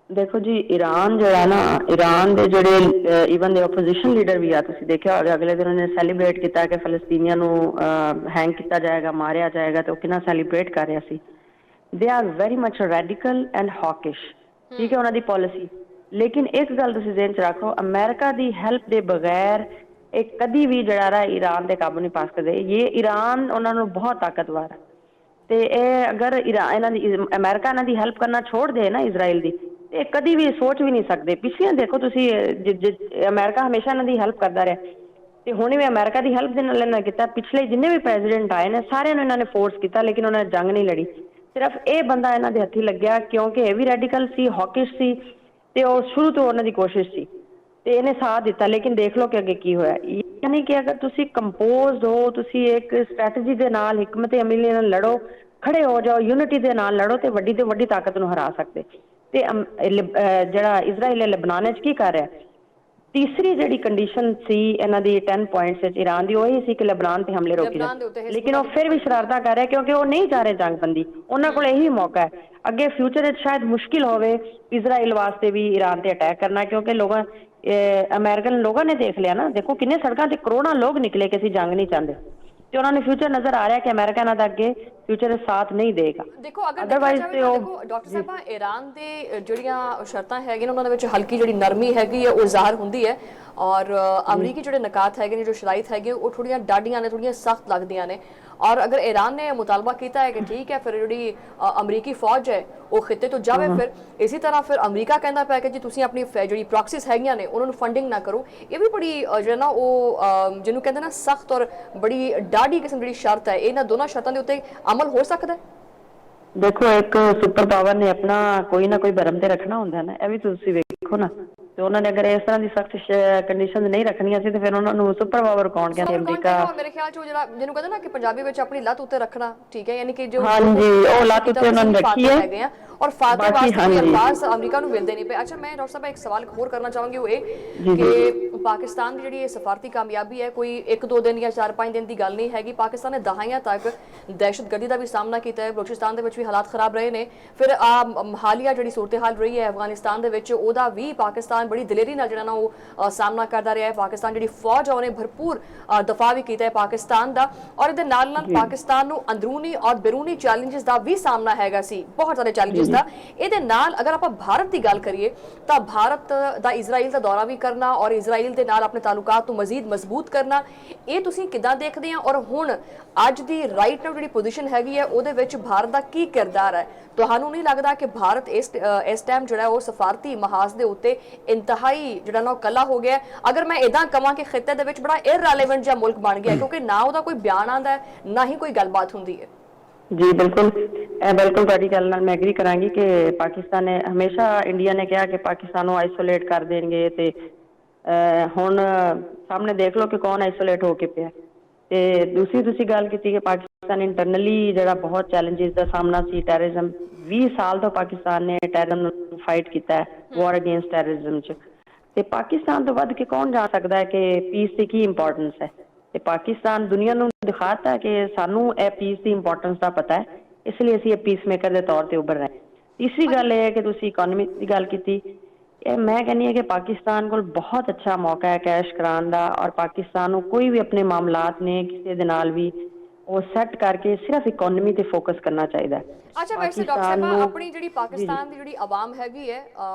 ਦੇਖੋ ਜੀ, ਈਰਾਨ ਜਿਹੜਾ ਨਾ, ਈਰਾਨ ਦੇ ਜਿਹੜੇ ਈਵਨ ਦੇ ਆਪੋਜੀਸ਼ਨ ਲੀਡਰ ਵੀ ਆ, ਤੁਸੀਂ ਦੇਖਿਆ ਹੋਵੇਗਾ ਅਗਲੇ ਦਿਨ ਉਹਨੇ ਸੈਲੀਬ੍ਰੇਟ ਕੀਤਾ ਕਿ ਫਲਸਤੀਨੀਆਂ ਨੂੰ ਹੈਂਗ ਕੀਤਾ ਜਾਏਗਾ, ਮਾਰਿਆ ਜਾਏਗਾ, ਤੇ ਉਹ ਕਿੰਨਾ ਸੈਲੀਬ੍ਰੇਟ ਕਰ ਰਿਹਾ ਸੀ। They are very much radical and hawkish, ਠੀਕ ਹੈ ਉਹਨਾਂ ਦੀ ਪਾਲਿਸੀ। ਲੇਕਿਨ ਇੱਕ ਗੱਲ ਤੁਸੀਂ ਜ਼ਿਹਨ 'ਚ ਰੱਖੋ, ਅਮਰੀਕਾ ਦੀ ਹੈਲਪ ਦੇ ਬਗੈਰ ਇਹ ਕਦੀ ਵੀ ਜਿਹੜਾ ਨਾ ਈਰਾਨ ਦੇ ਕਾਬੂ ਨਹੀਂ ਪਾ ਸਕਦੇ। ਇਹ ਈਰਾਨ ਉਹਨਾਂ ਨੂੰ ਬਹੁਤ ਤਾਕਤਵਰ ਹੈ, ਤੇ ਇਹ ਅਗਰ ਇਹਨਾਂ ਦੀ ਅਮਰੀਕਾ ਇਹਨਾਂ ਦੀ ਹੈਲਪ ਕਰਨਾ ਛੋੜ ਦੇ ਨਾ ਇਜ਼ਰਾਈਲ ਦੀ, ਇਹ ਕਦੀ ਵੀ ਸੋਚ ਵੀ ਨਹੀਂ ਸਕਦੇ। ਪਿਛਲੀਆਂ ਦੇਖੋ ਤੁਸੀਂ, ਅਮਰੀਕਾ ਹਮੇਸ਼ਾ ਇਹਨਾਂ ਦੀ ਹੈਲਪ ਕਰਦਾ ਰਿਹਾ, ਤੇ ਹੁਣ ਵੀ ਅਮਰੀਕਾ ਦੀ ਹੈਲਪ ਦੇ ਨਾਲ ਇਹਨਾਂ ਕੀਤਾ। ਪਿਛਲੇ ਜਿੰਨੇ ਵੀ ਪ੍ਰੈਜ਼ੀਡੈਂਟ ਆਏ ਨੇ ਸਾਰਿਆਂ ਨੂੰ ਇਹਨਾਂ ਨੇ ਫੋਰਸ ਕੀਤਾ, ਲੇਕਿਨ ਉਹਨਾਂ ਨੇ ਜੰਗ ਨਹੀਂ ਲੜੀ। ਸਿਰਫ ਇਹ ਬੰਦਾ ਇਹਨਾਂ ਦੇ ਹੱਥੀ ਲੱਗਿਆ ਕਿਉਂਕਿ ਇਹ ਵੀ ਰੈਡੀਕਲ ਸੀ, ਹੌਕਿਸ਼ ਸੀ, ਤੇ ਉਹ ਸ਼ੁਰੂ ਤੋਂ ਉਹਨਾਂ ਦੀ ਕੋਸ਼ਿਸ਼ ਸੀ, ਤੇ ਇਹਨੇ ਸਾਥ ਦਿੱਤਾ। ਲੇਕਿਨ ਦੇਖ ਲਓ ਕਿ ਅੱਗੇ ਕੀ ਹੋਇਆ। ਯਾਨੀ ਕਿ ਅਗਰ ਤੁਸੀਂ ਕੰਪੋਜ਼ਡ ਹੋ, ਤੁਸੀਂ ਇੱਕ ਸਟ੍ਰੈਟਜੀ ਦੇ ਨਾਲ, ਹਿਕਮਤ ਅਮਲੀ ਨਾਲ ਲੜੋ, ਖੜੇ ਹੋ ਜਾਓ, ਯੂਨਿਟੀ ਦੇ ਨਾਲ ਲੜੋ, ਤੇ ਵੱਡੀ ਤੋਂ ਵੱਡੀ ਤਾਕਤ ਨੂੰ ਹਰਾ ਸਕਦੇ। ਤੇ ਜਿਹੜਾ ਇਜ਼ਰਾਈਲ ਲੈਬਨਾਨ 'ਚ ਕੀ ਕਰ ਰਿਹਾ, ਤੀਸਰੀ ਜਿਹੜੀ ਕੰਡੀਸ਼ਨ ਸੀ ਇਹਨਾਂ ਦੀ 10 ਪੁਆਇੰਟਸ ਵਿੱਚ ਈਰਾਨ ਦੀ, ਉਹ ਇਹ ਸੀ ਕਿ ਲਬਨਾਨ ਤੇ ਹਮਲੇ ਰੋਕੇ ਲਬਨਾਨ ਦੇ ਉੱਤੇ ਜਾਣ, ਹਿਜ਼ਬੁੱਲਾ ਲੇਕਿਨ ਉਹ ਫਿਰ ਵੀ ਸ਼ਰਾਰਤਾਂ ਕਰ ਰਿਹਾ ਕਿਉਂਕਿ ਉਹ ਨਹੀਂ ਚਾਹ ਰਹੇ ਜੰਗਬੰਦੀ। ਉਹਨਾਂ ਕੋਲ ਇਹੀ ਮੌਕਾ ਹੈ। ਅੱਗੇ ਫਿਊਚਰ ਵਿੱਚ ਸ਼ਾਇਦ ਮੁਸ਼ਕਿਲ ਹੋਵੇ ਇਜ਼ਰਾਈਲ ਵਾਸਤੇ ਵੀ ਈਰਾਨ ਤੇ ਅਟੈਕ ਕਰਨਾ, ਕਿਉਂਕਿ ਅਮਰੀਕਨ ਲੋਕਾਂ ਨੇ ਦੇਖ ਲਿਆ ਨਾ, ਦੇਖੋ ਕਿੰਨੇ ਸੜਕਾਂ ਤੇ ਕਰੋੜਾਂ ਲੋਕ ਨਿਕਲੇ ਕਿ ਅਸੀਂ ਜੰਗ ਨਹੀਂ ਚਾਹੁੰਦੇ, ਤੇ ਉਹਨਾਂ ਨੂੰ ਫਿਊਚਰ ਨਜ਼ਰ ਆ ਰਿਹਾ ਕਿ ਅਮਰੀਕਾ ਇਹਨਾਂ ਦਾ ਅੱਗੇ ਫਿਊਚਰ ਸਾਥ ਨਹੀਂ ਦੇਗਾ। ਦੇਖੋ ਅਗਰ ਦੇਖਿਆ ਜਾਵੇ ਤਾਂ ਦੇਖੋ ਡਾਕਟਰ ਸਾਹਿਬਾ, ਈਰਾਨ ਦੇ ਜਿਹੜੀਆਂ ਸ਼ਰਤਾਂ ਹੈਗੀਆਂ ਉਹਨਾਂ ਦੇ ਵਿੱਚ ਹਲਕੀ ਜਿਹੜੀ ਨਰਮੀ ਹੈਗੀ ਹੈ ਉਹ ਜ਼ਾਹਰ ਹੁੰਦੀ ਹੈ, ਔਰ ਅਮਰੀਕੀ ਜਿਹੜੇ ਨਕਾਤ ਹੈਗੇ ਨੇ, ਜੋ ਸ਼ਰਾਇਤ ਹੈਗੇ ਉਹ ਥੋੜੀਆਂ ਡਾਢੀਆਂ ਨੇ, ਥੋੜੀਆਂ ਸਖਤ ਲੱਗਦੀਆਂ ਨੇ। ਔਰ ਅਗਰ ਈਰਾਨ ਨੇ ਮੁਤਾਲਬਾ ਕੀਤਾ ਹੈ ਕਿ ਠੀਕ ਹੈ ਫਿਰ ਜਿਹੜੀ ਅਮਰੀਕੀ ਫੌਜ ਹੈ ਉਹ ਖਿੱਤੇ ਤੋਂ ਜਾਵੇ, ਫਿਰ ਇਸੇ ਤਰ੍ਹਾਂ ਫਿਰ ਅਮਰੀਕਾ ਕਹਿੰਦਾ ਪਿਆ ਕਿ ਜੀ ਤੁਸੀਂ ਆਪਣੀ ਜਿਹੜੀ ਪ੍ਰੌਕਸੀਸ ਹੈਗੀਆਂ ਨੇ ਉਹਨਾਂ ਨੂੰ ਫੰਡਿੰਗ ਨਾ ਕਰੋ। ਇਹ ਵੀ ਬੜੀ ਜਿਹੜਾ ਨਾ ਉਹ ਜਿਹਨੂੰ ਕਹਿੰਦੇ ਨਾ ਸਖਤ ਔਰ ਬੜੀ ਡਾਢੀ ਕਿਸਮ ਜਿਹੜੀ ਸ਼ਰਤ ਹੈ, ਇਹਨਾਂ ਦੋਨਾਂ ਸ਼ਰਤਾਂ ਦੇ ਉੱਤੇ ਅਮਲ ਹੋ ਸਕਦਾ ਹੈ। ਦੇਖੋ ਇੱਕ ਸੁਪਰ ਪਾਵਰ ਨੇ ਆਪਣਾ ਕੋਈ ਨਾ ਕੋਈ ਭਰਮ ਤੇ ਰੱਖਣਾ ਹੁੰਦਾ ਨਾ, ਇਹ ਵੀ ਤੁਸੀਂ ਵੇਖੋ ਨਾ, ਤੇ ਉਹਨਾਂ ਨੇ ਅਗਰ ਇਸ ਤਰ੍ਹਾਂ ਦੀ ਸਖਤ ਕੰਡੀਸ਼ਨ ਨਹੀਂ ਰੱਖਣੀਆਂ ਸੀ ਤੇ ਫਿਰ ਉਹਨਾਂ ਨੂੰ ਸੁਪਰ ਪਾਵਰ ਕੌਣ ਕਹਿੰਦੇ? ਅਮਰੀਕਾ ਮੇਰੇ ਖਿਆਲ ਚ ਜਿਹੜਾ ਜਿਹਨੂੰ ਕਹਿੰਦੇ ਨਾ ਕਿ ਪੰਜਾਬੀ ਵਿੱਚ ਆਪਣੀ ਲੱਤ ਉੱਤੇ ਰੱਖਣਾ, ਠੀਕ ਹੈ, ਯਾਨੀ ਕਿ ਜੋ ਹਾਂਜੀ ਉਹ ਲੱਤ ਉੱਤੇ ਉਹਨਾਂ ਨੇ ਰੱਖੀ ਹੈ ਔਰ ਫਾਤਿਹ ਵਾਸਤੇ ਵੀ ਅਲਫਾਜ਼ ਅਮਰੀਕਾ ਨੂੰ ਮਿਲਦੇ ਨਹੀਂ ਪਏ। ਅੱਛਾ, ਮੈਂ ਡਾਕਟਰ ਸਾਹਿਬ ਇੱਕ ਸਵਾਲ ਹੋਰ ਕਰਨਾ ਚਾਹਾਂਗੀ, ਉਹ ਇਹ ਕਿ ਪਾਕਿਸਤਾਨ ਦੀ ਜਿਹੜੀ ਇਹ ਸਫਾਰਤੀ ਕਾਮਯਾਬੀ ਹੈ ਕੋਈ 1-2 ਦਿਨ ਜਾਂ 4-5 ਦਿਨ ਦੀ ਗੱਲ ਨਹੀਂ ਹੈਗੀ। ਪਾਕਿਸਤਾਨ ਨੇ ਦਹਾਈਆਂ ਤੱਕ ਦਹਿਸ਼ਤਗਰਦੀ ਦਾ ਵੀ ਸਾਹਮਣਾ ਕੀਤਾ ਹੈ, ਬਲੋਚਿਸਤਾਨ ਦੇ ਵਿੱਚ ਵੀ ਹਾਲਾਤ ਖਰਾਬ ਰਹੇ ਨੇ, ਫਿਰ ਹਾਲੀਆ ਜਿਹੜੀ ਸੂਰਤ ਹਾਲ ਰਹੀ ਹੈ ਅਫਗਾਨਿਸਤਾਨ ਦੇ ਵਿੱਚ ਉਹਦਾ ਵੀ ਪਾਕਿਸਤਾਨ ਬੜੀ ਦਲੇਰੀ ਨਾਲ ਜਿਹੜਾ ਨਾ ਉਹ ਸਾਹਮਣਾ ਕਰਦਾ ਰਿਹਾ ਹੈ। ਪਾਕਿਸਤਾਨ ਜਿਹੜੀ ਫੌਜ ਹੈ ਉਹਨੇ ਭਰਪੂਰ ਦਫਾ ਵੀ ਕੀਤਾ ਹੈ ਪਾਕਿਸਤਾਨ ਦਾ, ਔਰ ਇਹਦੇ ਨਾਲ ਨਾਲ ਪਾਕਿਸਤਾਨ ਨੂੰ ਅੰਦਰੂਨੀ ਔਰ ਬੈਰੂਨੀ ਚੈਲੰਜਸ ਦਾ ਵੀ ਸਾਹਮਣਾ ਹੈਗਾ ਸੀ, ਬਹੁਤ ਸਾਰੇ ਚੈਲੰਜਸ ਦਾ। ਇਹਦੇ ਨਾਲ ਅਗਰ ਆਪਾਂ ਭਾਰਤ ਦੀ ਗੱਲ ਕਰੀਏ ਤਾਂ ਭਾਰਤ ਦਾ ਇਜ਼ਰਾਈਲ ਦਾ ਦੌਰਾ ਵੀ ਕਰਨਾ ਔਰ ਇਜ਼ਰਾਈਲ ਦੇ ਨਾਲ ਆਪਣੇ ਤਾਲੁਕਾਤ ਨੂੰ ਮਜ਼ੀਦ ਮਜ਼ਬੂਤ ਕਰਨਾ, ਇਹ ਤੁਸੀਂ ਕਿੱਦਾਂ ਦੇਖਦੇ ਆ? ਔਰ ਹੁਣ ਅੱਜ ਦੀ ਰਾਈਟ ਨਾਓ ਜਿਹੜੀ ਪੋਜੀਸ਼ਨ ਹੈਗੀ ਹੈ ਉਹਦੇ ਵਿੱਚ ਭਾਰਤ ਦਾ ਕੀ ਕਿਰਦਾਰ ਹੈ? ਤੁਹਾਨੂੰ ਨਹੀਂ ਲੱਗਦਾ ਕਿ ਭਾਰਤ ਇਸ ਟਾਈਮ ਜਿਹੜਾ ਉਹ ਸਫਾਰਤੀ ਮਹਾਜ਼ ਦੇ ਉੱਤੇ ਇੰਤਹਾਈ ਜਿਹੜਾ ਨਾ ਕੱਲਾ ਹੋ ਗਿਆ? ਅਗਰ ਮੈਂ ਇਦਾਂ ਕਹਾਂ ਕਿ ਖਿੱਤੇ ਦੇ ਵਿੱਚ ਬੜਾ ਇਰਰੈਲੇਵੈਂਟ ਜਿਹਾ ਮੁਲਕ ਬਣ ਗਿਆ, ਕਿਉਂਕਿ ਨਾ ਉਹਦਾ ਕੋਈ ਬਿਆਨ ਆਉਂਦਾ ਨਾ ਹੀ ਕੋਈ ਗੱਲਬਾਤ ਹੁੰਦੀ ਹੈ। ਜੀ ਬਿਲਕੁਲ ਤੁਹਾਡੀ ਗੱਲ ਨਾਲ ਮੈਂ ਐਗਰੀ ਕਰਾਂਗੀ ਕਿ ਪਾਕਿਸਤਾਨ ਨੇ ਹਮੇਸ਼ਾ, ਇੰਡੀਆ ਨੇ ਕਿਹਾ ਕਿ ਪਾਕਿਸਤਾਨ ਨੂੰ ਆਈਸੋਲੇਟ ਕਰ ਦੇਣਗੇ, ਤੇ ਹੁਣ ਸਾਹਮਣੇ ਦੇਖ ਲਓ ਕਿ ਕੌਣ ਆਈਸੋਲੇਟ ਹੋ ਕੇ ਪਿਆ। ਤੇ ਦੂਸਰੀ ਤੁਸੀਂ ਗੱਲ ਕੀਤੀ ਕਿ ਪਾਕਿਸਤਾਨ ਇੰਟਰਨਲੀ ਜਿਹੜਾ ਬਹੁਤ ਚੈਲੰਜਸ ਦਾ ਸਾਹਮਣਾ ਸੀ, ਟੈਰਰਿਜ਼ਮ 20 ਸਾਲ ਤੋਂ ਪਾਕਿਸਤਾਨ ਨੇ ਟੈਰਰਿਜ਼ਮ ਨੂੰ ਫਾਈਟ ਕੀਤਾ ਹੈ, ਵਾਰ ਅਗੇਂਸਟ ਟੈਰਰਿਜ਼ਮ 'ਚ, ਤੇ ਪਾਕਿਸਤਾਨ ਤੋਂ ਵੱਧ ਕੇ ਕੌਣ ਜਾਣ ਸਕਦਾ ਹੈ ਕਿ ਪੀਸ ਦੀ ਕੀ ਇੰਪੋਰਟੈਂਸ ਹੈ? ਤੇ ਪਾਕਿਸਤਾਨ ਦੁਨੀਆ ਨੂੰ ਦਿਖਾਤਾ ਕਿ ਸਾਨੂੰ ਇਹ ਪੀਸ ਦੀ ਇੰਪੋਰਟੈਂਸ ਦਾ ਪਤਾ ਹੈ, ਇਸ ਲਈ ਅਸੀਂ ਇਹ ਪੀਸ ਮੇਕਰ ਦੇ ਤੌਰ ਤੇ ਉੱਭਰ ਰਹੇ। ਤੀਸਰੀ ਗੱਲ ਇਹ ਹੈ ਕਿ ਤੁਸੀਂ ਇਕਨੋਮੀ ਦੀ ਗੱਲ ਕੀਤੀ, ਇਹ ਮੈਂ ਕਹਿੰਦੀ ਹਾਂ ਕਿ ਪਾਕਿਸਤਾਨ ਕੋਲ ਬਹੁਤ ਅੱਛਾ ਮੌਕਾ ਹੈ ਕੈਸ਼ ਕਰਾਉਣ ਦਾ, ਔਰ ਪਾਕਿਸਤਾਨ ਨੂੰ ਕੋਈ ਵੀ ਆਪਣੇ ਮਾਮਲਾਤ ਨੇ ਕਿਸੇ ਦੇ ਨਾਲ ਵੀ ਉਹ ਸੈੱਟ ਕਰਕੇ ਸਿਰਫ ਇਕਨੋਮੀ ਤੇ ਫੋਕਸ ਕਰਨਾ ਚਾਹੀਦਾ ਹੈ। ਅੱਛਾ, ਵੈਸੇ ਡਾਕਟਰ ਸਾਹਿਬ ਆਪਣੀ ਜਿਹੜੀ ਪਾਕਿਸਤਾਨ ਦੀ ਜਿਹੜੀ ਆਵਾਮ ਹੈਗੀ ਹੈ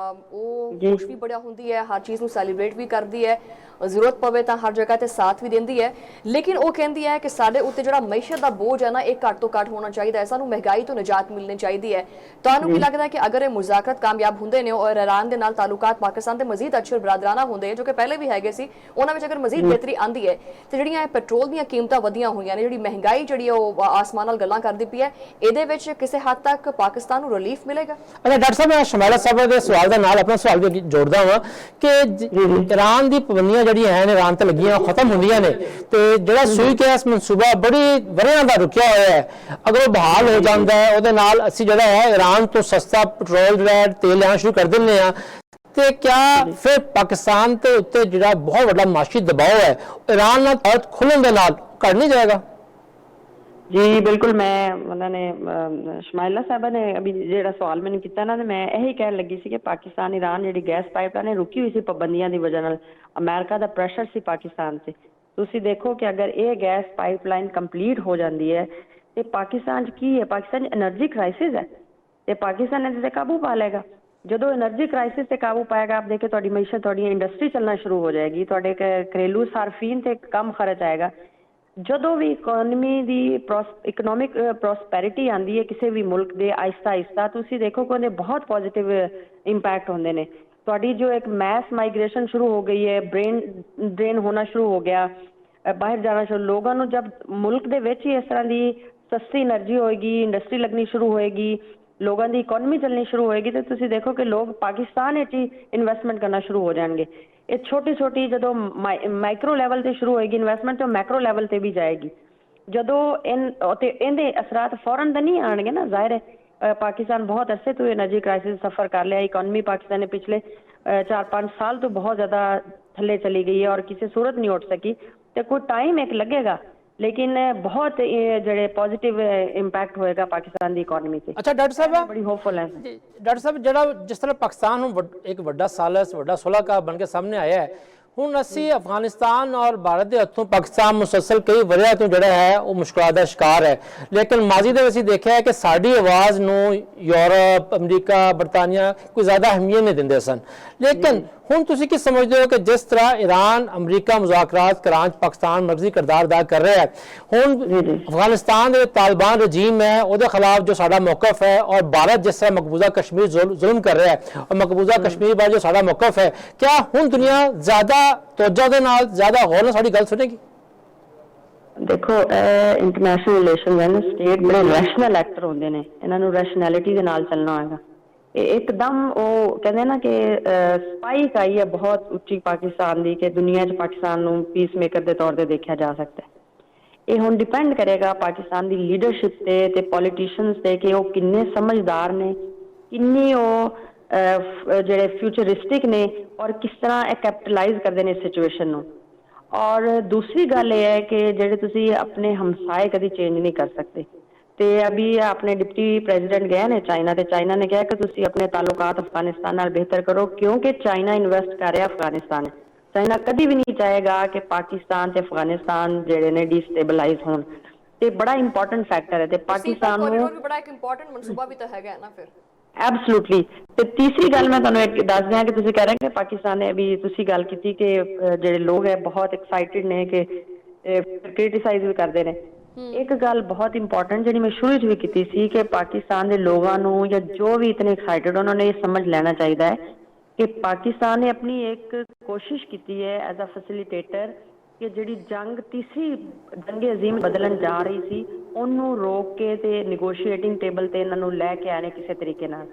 ਉਹ ਖੁਸ਼ ਵੀ ਬੜਾ ਹੁੰਦੀ ਹੈ, ਹਰ ਚੀਜ਼ ਨੂੰ ਸੈਲੀਬ੍ਰੇਟ ਵੀ ਕਰਦੀ ਹੈ, ਜ਼ਰੂਰਤ ਪਵੇ ਤਾਂ ਹਰ ਜਗ੍ਹਾ ਤੇ ਸਾਥ ਵੀ ਦਿੰਦੀ ਹੈ, ਲੇਕਿਨ ਉਹ ਕਹਿੰਦੀ ਹੈ ਕਿ ਸਾਡੇ ਉੱਤੇ ਜਿਹੜਾ ਮਈਸ਼ਤ ਦਾ ਬੋਝ ਹੈ ਨਾ ਇਹ ਘੱਟ ਤੋਂ ਘੱਟ ਹੋਣਾ ਚਾਹੀਦਾ ਹੈ, ਸਾਨੂੰ ਮਹਿੰਗਾਈ ਤੋਂ ਨਿਜਾਤ ਮਿਲਣੀ ਚਾਹੀਦੀ ਹੈ। ਤੁਹਾਨੂੰ ਕੀ ਲੱਗਦਾ ਹੈ ਕਿ ਅਗਰ ਇਹ ਮੁਜ਼ਾਕਰਤ ਕਾਮਯਾਬ ਹੁੰਦੇ ਨੇ ਔਰ ਈਰਾਨ ਦੇ ਨਾਲ ਤਾਲੁਕਾਤ ਪਾਕਿਸਤਾਨ ਦੇ ਮਜ਼ੀਦ ਅੱਛੇ ਬਰਾਦਰਾਨਾ ਹੁੰਦੇ ਜੋ ਕਿ ਪਹਿਲੇ ਵੀ ਹੈਗੇ ਸੀ, ਉਹਨਾਂ ਵਿੱਚ ਅਗਰ ਮਜ਼ੀਦ ਬਿਹਤਰੀ ਆਂਦੀ ਹੈ ਤੇ ਜਿਹੜੀਆਂ ਪੈਟਰੋਲ ਦੀਆਂ ਕੀਮਤਾਂ ਵਧੀਆਂ ਹੋਈਆਂ ਨੇ, ਜਿਹੜੀ ਮਹਿੰਗਾਈ ਜਿਹੜੀ ਉਹ ਆਸਮਾਨ ਨਾਲ ਗੱਲਾਂ ਕਰਦੀ ਪਈ ਹੈ, ਇਹਦੇ ਵਿੱਚ ਕਿਸੇ ਹੱਦ ਤੱਕ ਪਾਕਿਸਤਾਨ ਨੂੰ ਰਿਲੀਫ ਮਿਲੇਗਾ? ਅੱਛਾ ਡਾਕਟਰ ਸਾਹਿਬ, ਮੈਂ ਸ਼ਮਾਲਾ ਸਾਹਿਬ ਦੇ ਸਵਾਲ ਦੇ ਨਾਲ ਆਪਣਾ ਸਵਾਲ ਵੀ ਜੋੜਦਾ ਹਾਂ ਕਿ ਈਰਾਨ ਦੀ ਪਾਬੰਦੀਆਂ ਜਿਹੜੀਆਂ ਹਨ ਈਰਾਨ ਤੇ ਲੱਗੀਆਂ ਖਤਮ ਹੁੰਦੀਆਂ ਨੇ, ਤੇ ਜਿਹੜਾ ਸੂਈ ਗੈਸ ਮਨਸੂਬਾ ਬੜੀ ਵਰਿਆਂ ਦਾ ਰੁਕਿਆ ਹੋਇਆ ਹੈ, ਅਗਰ ਉਹ ਬਹਾਲ ਹੋ ਜਾਂਦਾ ਹੈ ਉਹਦੇ ਨਾਲ ਅਸੀਂ ਜਿਹੜਾ ਹੈ ਈਰਾਨ ਤੋਂ ਸਸਤਾ ਪੈਟਰੋਲ ਜਿਹੜਾ ਤੇਲ ਲੈਣਾ ਸ਼ੁਰੂ ਕਰ ਦਿੰਦੇ ਹਾਂ, ਤੇ ਕਿਆ ਫਿਰ ਪਾਕਿਸਤਾਨ ਦੇ ਉੱਤੇ ਜਿਹੜਾ ਬਹੁਤ ਵੱਡਾ ਮਾਸ਼ੀ ਦਬਾਅ ਹੈ ਈਰਾਨ ਨਾਲ ਖੁੱਲਣ ਦੇ ਨਾਲ ਘਟ ਨਹੀਂ ਜਾਏਗਾ? ਜੀ ਬਿਲਕੁਲ, ਮੈਂ ਉਹਨਾਂ ਨੇ ਸ਼ਮਾਇਲਾ ਸਾਹਿਬਾ ਨੇ ਅਭੀ ਜਿਹੜਾ ਸਵਾਲ ਮੈਨੂੰ ਕੀਤਾ ਨਾ, ਮੈਂ ਇਹੀ ਕਹਿਣ ਲੱਗੀ ਸੀ ਕਿ ਪਾਕਿਸਤਾਨ ਈਰਾਨ ਜਿਹੜੀ ਗੈਸ ਪਾਈਪਲਾਈਨ ਰੁਕੀ ਹੋਈ ਸੀ ਪਾਬੰਦੀਆਂ ਦੀ ਵਜ੍ਹਾ ਨਾਲ, ਅਮਰੀਕਾ ਦਾ ਪ੍ਰੈਸ਼ਰ ਸੀ ਪਾਕਿਸਤਾਨ 'ਤੇ। ਤੁਸੀਂ ਦੇਖੋ ਕਿ ਅਗਰ ਇਹ ਗੈਸ ਪਾਈਪਲਾਈਨ ਕੰਪਲੀਟ ਹੋ ਜਾਂਦੀ ਹੈ ਤੇ ਪਾਕਿਸਤਾਨ 'ਚ ਕੀ ਹੈ, ਪਾਕਿਸਤਾਨ 'ਚ ਐਨਰਜੀ ਕ੍ਰਾਈਸਿਸ ਹੈ ਤੇ ਪਾਕਿਸਤਾਨ ਇਹਦੇ 'ਤੇ ਕਾਬੂ ਪਾ ਲਏਗਾ। ਜਦੋਂ ਐਨਰਜੀ ਕ੍ਰਾਈਸਿਸ 'ਤੇ ਕਾਬੂ ਪਾਏਗਾ, ਆਪ ਦੇਖੇ ਤੁਹਾਡੀ ਮਈਸ਼ਤ, ਤੁਹਾਡੀ ਇੰਡਸਟਰੀ ਚੱਲਣਾ ਸ਼ੁਰੂ ਹੋ ਜਾਏਗੀ, ਤੁਹਾਡੇ ਘਰੇਲੂ ਸਾਰਫੀਨ 'ਤੇ ਕਮ ਖਰਚ ਆਏਗਾ। ਜਦੋਂ ਵੀ ਇਕਨੋਮੀ ਦੀ ਇਕਨੋਮਿਕ ਪ੍ਰੋਸਪੈਰਿਟੀ ਆਉਂਦੀ ਹੈ ਕਿਸੇ ਵੀ ਮੁਲਕ ਦੇ, ਆਹਿਸਤਾ ਆਹਿਸਤਾ ਤੁਸੀਂ ਦੇਖੋ ਕਿ ਉਹਦੇ ਬਹੁਤ ਪੋਜ਼ਿਟਿਵ ਇੰਪੈਕਟ ਹੁੰਦੇ ਨੇ। ਤੁਹਾਡੀ ਜੋ ਇੱਕ ਮੈਸ ਮਾਈਗ੍ਰੇਸ਼ਨ ਸ਼ੁਰੂ ਹੋ ਗਈ ਹੈ, ਬ੍ਰੇਨ ਡਰੇਨ ਹੋਣਾ ਸ਼ੁਰੂ ਹੋ ਗਿਆ, ਬਾਹਰ ਜਾਣਾ ਸ਼ੁਰੂ, ਲੋਕਾਂ ਨੂੰ ਜਬ ਮੁਲਕ ਦੇ ਵਿੱਚ ਹੀ ਇਸ ਤਰ੍ਹਾਂ ਦੀ ਸਸਤੀ એનર્ਜੀ ਹੋਏਗੀ, ਇੰਡਸਟਰੀ ਲੱਗਣੀ ਸ਼ੁਰੂ ਹੋਏਗੀ, ਲੋਕਾਂ ਦੀ ਇਕਨੋਮੀ ਚੱਲਣੀ ਸ਼ੁਰੂ ਹੋਏਗੀ, ਤੇ ਤੁਸੀਂ ਦੇਖੋ ਕਿ ਲੋਕ ਪਾਕਿਸਤਾਨ ਵਿੱਚ ਹੀ ਇਨਵੈਸਟਮੈਂਟ ਕਰਨਾ ਸ਼ੁਰੂ ਹੋ ਜਾਣਗੇ। ਇਹ ਛੋਟੀ ਛੋਟੀ ਜਦੋਂ ਮਾਈਕਰੋ ਲੈਵਲ ਤੇ ਸ਼ੁਰੂ ਹੋਏਗੀ ਇਨਵੈਸਟਮੈਂਟ, ਤੇ ਮੈਕਰੋ ਲੈਵਲ ਤੇ ਵੀ ਜਾਏਗੀ। ਜਦੋਂ ਇਹਦੇ ਅਸਰਾਤ ਫੌਰਨ ਤਾਂ ਨਹੀਂ ਆਣਗੇ ਨਾ, ਜ਼ਾਹਿਰ ਹੈ पाकिस्तान बहुत अरसे तो एनर्जी क्राइसिस सफ़र कर लिया। इकॉनमी पाकिस्तान ने पिछले 4-5 साल तो बहुत ज़्यादा थल्ले चली गई है और किसी सूरत नहीं उठ सकी। तो कोई टाइम एक लगेगा, लेकिन बहुत ਜਿਹੜੇ ਪੋਜ਼ਿਟਿਵ ਇੰਪੈਕਟ ਹੋਏਗਾ ਪਾਕਿਸਤਾਨ ਦੀ ਇਕਨੋਮੀ ਤੇ। ਅੱਛਾ ਡਾਕਟਰ ਸਾਹਿਬ, ਬੜੀ ਹੋਪਫੁਲ ਹੈ ਡਾਕਟਰ ਸਾਹਿਬ, ਜਿਹੜਾ ਜਿਸ ਤਰ੍ਹਾਂ ਪਾਕਿਸਤਾਨ ਹੁਣ ਇੱਕ ਵੱਡਾ ਸਾਲਸ ਵੱਡਾ ਸੁਲਹਕਾਰ ਬਣ ਕੇ ਸਾਹਮਣੇ ਆਇਆ ਹੈ, ਹੁਣ ਅਸੀਂ ਅਫਗਾਨਿਸਤਾਨ ਔਰ ਭਾਰਤ ਦੇ ਹੱਥੋਂ ਪਾਕਿਸਤਾਨ ਮੁਸਲਸਲ ਕਈ ਵਰ੍ਹਿਆਂ ਤੋਂ ਜਿਹੜਾ ਹੈ ਉਹ ਮੁਸ਼ਕਲਾਂ ਦਾ ਸ਼ਿਕਾਰ ਹੈ, ਲੇਕਿਨ ਮਾਜ਼ੀ ਦੇ ਵਿੱਚ ਅਸੀਂ ਦੇਖਿਆ ਹੈ ਕਿ ਸਾਡੀ ਆਵਾਜ਼ ਨੂੰ ਯੂਰਪ, ਅਮਰੀਕਾ, ਬਰਤਾਨੀਆ ਕੋਈ ਜ਼ਿਆਦਾ ਅਹਿਮੀਅਤ ਨਹੀਂ ਦਿੰਦੇ ਸਨ। ਲੇਕਿਨ ਹੁਣ ਤੁਸੀਂ ਕੀ ਸਮਝਦੇ ਹੋ ਕਿ ਜਿਸ ਤਰ੍ਹਾਂ ਈਰਾਨ ਅਮਰੀਕਾ ਮੁਜ਼ਾਕਰਾਤ ਕਰਾਉਣ 'ਚ ਪਾਕਿਸਤਾਨ ਮਰਕਜ਼ੀ ਕਿਰਦਾਰ ਅਦਾ ਕਰ ਰਿਹਾ ਹੈ, ਹੁਣ ਅਫਗਾਨਿਸਤਾਨ ਦੇ ਤਾਲਿਬਾਨ ਰਜੀਮ ਹੈ ਉਹਦੇ ਖਿਲਾਫ ਜੋ ਸਾਡਾ ਮੌਕਫ ਹੈ, ਔਰ ਭਾਰਤ ਜਿਸ ਤਰ੍ਹਾਂ ਮਕਬੂਜ਼ਾ ਕਸ਼ਮੀਰ ਜ਼ੁਲਮ ਕਰ ਰਿਹਾ ਹੈ ਔਰ ਮਕਬੂਜ਼ਾ ਕਸ਼ਮੀਰ ਬਾਰੇ ਜੋ ਸਾਡਾ ਮੌਕਫ ਹੈ, ਕਿਆ ਹੁਣ ਦੁਨੀਆ ਜ਼ਿਆਦਾ ਤੋਜਾ ਦੇ ਨਾਲ ਜ਼ਿਆਦਾ ਗੌਰ ਨਾਲ ਸਾਡੀ ਗੱਲ ਸੁਣੇਗੀ? ਦੇਖੋ ਇੰਟਰਨੈਸ਼ਨਲ ਰਿਲੇਸ਼ਨ ਹੈ, ਸਟੇਟ ਬੜੇ ਰੈਸ਼ਨਲ ਐਕਟਰ ਹੁੰਦੇ ਨੇ, ਇਹਨਾਂ ਨੂੰ ਰੈਸ਼ਨੈਲਿਟੀ ਦੇ ਨਾਲ ਚੱਲਣਾ ਹੋਏਗਾ। एकदम वो कहते ना कि स्पाइक आई है बहुत उच्ची पाकिस्तान की कि दुनिया च पाकिस्तान नूं पीस मेकर के तौर पर देखा जा सकता है। ये हुण डिपेंड करेगा पाकिस्तान की लीडरशिप ते पॉलिटिशियंस ते कि वो किन्ने समझदार ने, किन्नी वो ਜਿਹੜੇ फ्यूचरिस्टिक ने और किस तरह कैपिटलाइज करते हैं इस सिचुएशन नूं। और दूसरी गल ये है कि ਜਿਹੜੇ ਤੁਸੀਂ अपने हमसाए कभी चेंज नहीं कर सकते। तो अभी अपने डिप्टी प्रेजिडेंट गए ने चाइना, तो चाइना ने कहा कि तुसी अपने ताल्लुकात अफगानिस्तान नाल बेहतर करो, क्योंकि चाइना इन्वेस्ट कर रहा अफगानिस्तान। चाइना कभी भी नहीं चाहेगा कि पाकिस्तान ते अफगानिस्तान जेडे ने डिस्टेबलाइज होण। ते बड़ा इंपॉर्टेंट फैक्टर है ते पाकिस्तान नूं भी बड़ा एक इंपॉर्टेंट मनसूबा भी तो हैगा ना फिर। एब्सोल्युटली। ते तीसरी गल मैं तुहानूं एक दस दियां कि तुसीं कह रहे हैं कि पाकिस्तान ने अभी तुसीं गल कीती कि जेडे लोग है बहुत एक्साइटेड ने कि क्रिटिसाइज भी करते हैं। एक गल बहुत इंपॉर्टेंट जी मैं शुरू भी की सी कि पाकिस्तान के लोगों या जो भी इतने एक्साइटेड उन्होंने ये समझ लेना चाहिए कि पाकिस्तान ने अपनी एक कोशिश की है एज अ फैसिलिटेटर कि जी जंग तीसरी जंगे अजीम बदलन जा रही सी उन्होंने रोक के ते निगोशिएटिंग टेबल ते इन्होंने लैके आने किसी तरीके नाल।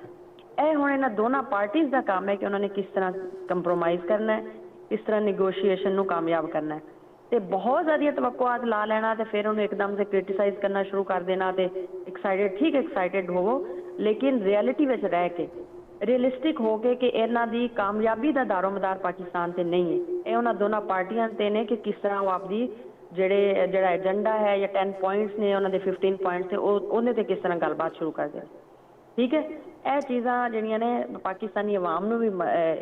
यह हुण इन्हां दोनों पार्टीज़ का काम है कि उन्होंने किस तरह कंप्रोमाइज़ करना है, किस तरह निगोशिएशन नूं कामयाब करना है। तो बहुत ज़्यादा तवक्कुआत ला लेना तो फिर उन्हें एकदम से क्रिटिसाइज करना शुरू कर देना तो एक्साइटेड, ठीक एक्साइटेड होवो, लेकिन रियलिटी में रह के रियलिस्टिक हो के कि इन्हां दी कामयाबी का दारोमदार पाकिस्तान से नहीं है। ये उन्हां दोनों पार्टियां ते ने कि किस तरह वो आपकी जेड़ा एजेंडा है या 10 पॉइंट्स ने उन्होंने 15 पॉइंट्स से उन्हें किस तरह गलबात शुरू कर दें। ठीक है, यह चीज़ां जिहड़ियां ने पाकिस्तानी अवाम नूं भी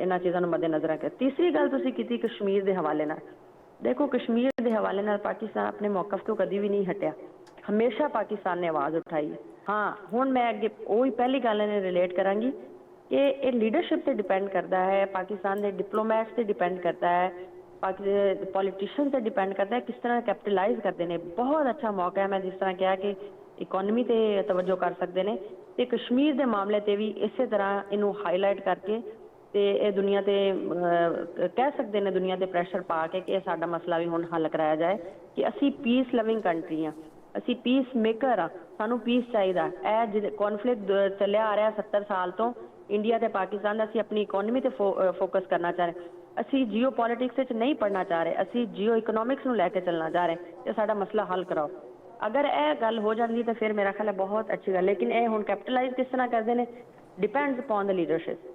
इन्हां चीज़ां नूं मद्देनज़र रख। तीसरी गल तुसीं कीती कश्मीर के हवाले नाल। देखो कश्मीर के हवाले नाल पाकिस्तान अपने मौकफ को कभी भी नहीं हटिया, हमेशा पाकिस्तान ने आवाज़ उठाई। हाँ हुण मैं अगे वही पहली गल ने रिलेट करांगी कि ये लीडरशिप से डिपेंड करता है, पाकिस्तान के डिप्लोमैट्स से डिपेंड करता है, पॉलिटिशियन से डिपेंड करता है किस तरह कैपिटलाइज करते हैं। बहुत अच्छा मौका है, मैं जिस तरह कहा कि इकॉनमी से तवज्जो कर सकते हैं तो कश्मीर के मामले से भी इस तरह इनू हाईलाइट करके तो ये दुनिया ते कह सकते हैं दुनिया ते प्रेशर पा के कि साडा मसला भी हुण हल कराया जाए कि असी पीस लविंग कंट्री हाँ, असी पीस मेकर हाँ, सानू पीस चाहिए। यह कॉन्फ्लिक्ट चलिया आ रहा 70 साल तो इंडिया ते पाकिस्तान असी अपनी इकॉनमी ते फोकस करना चाह रहे, असी जियो पॉलिटिक्स नहीं पढ़ना चाह रहे, असी जियो इकोनॉमिक्स नूं लैके चलना चाह रहे तो साडा मसला हल कराओ। अगर यह गल हो जाती तो फिर मेरा ख्याल है बहुत अच्छी गल, लेकिन यह हुण कैपिटलाइज किस तरह करते हैं डिपेंड्स अपॉन द लीडरशिप।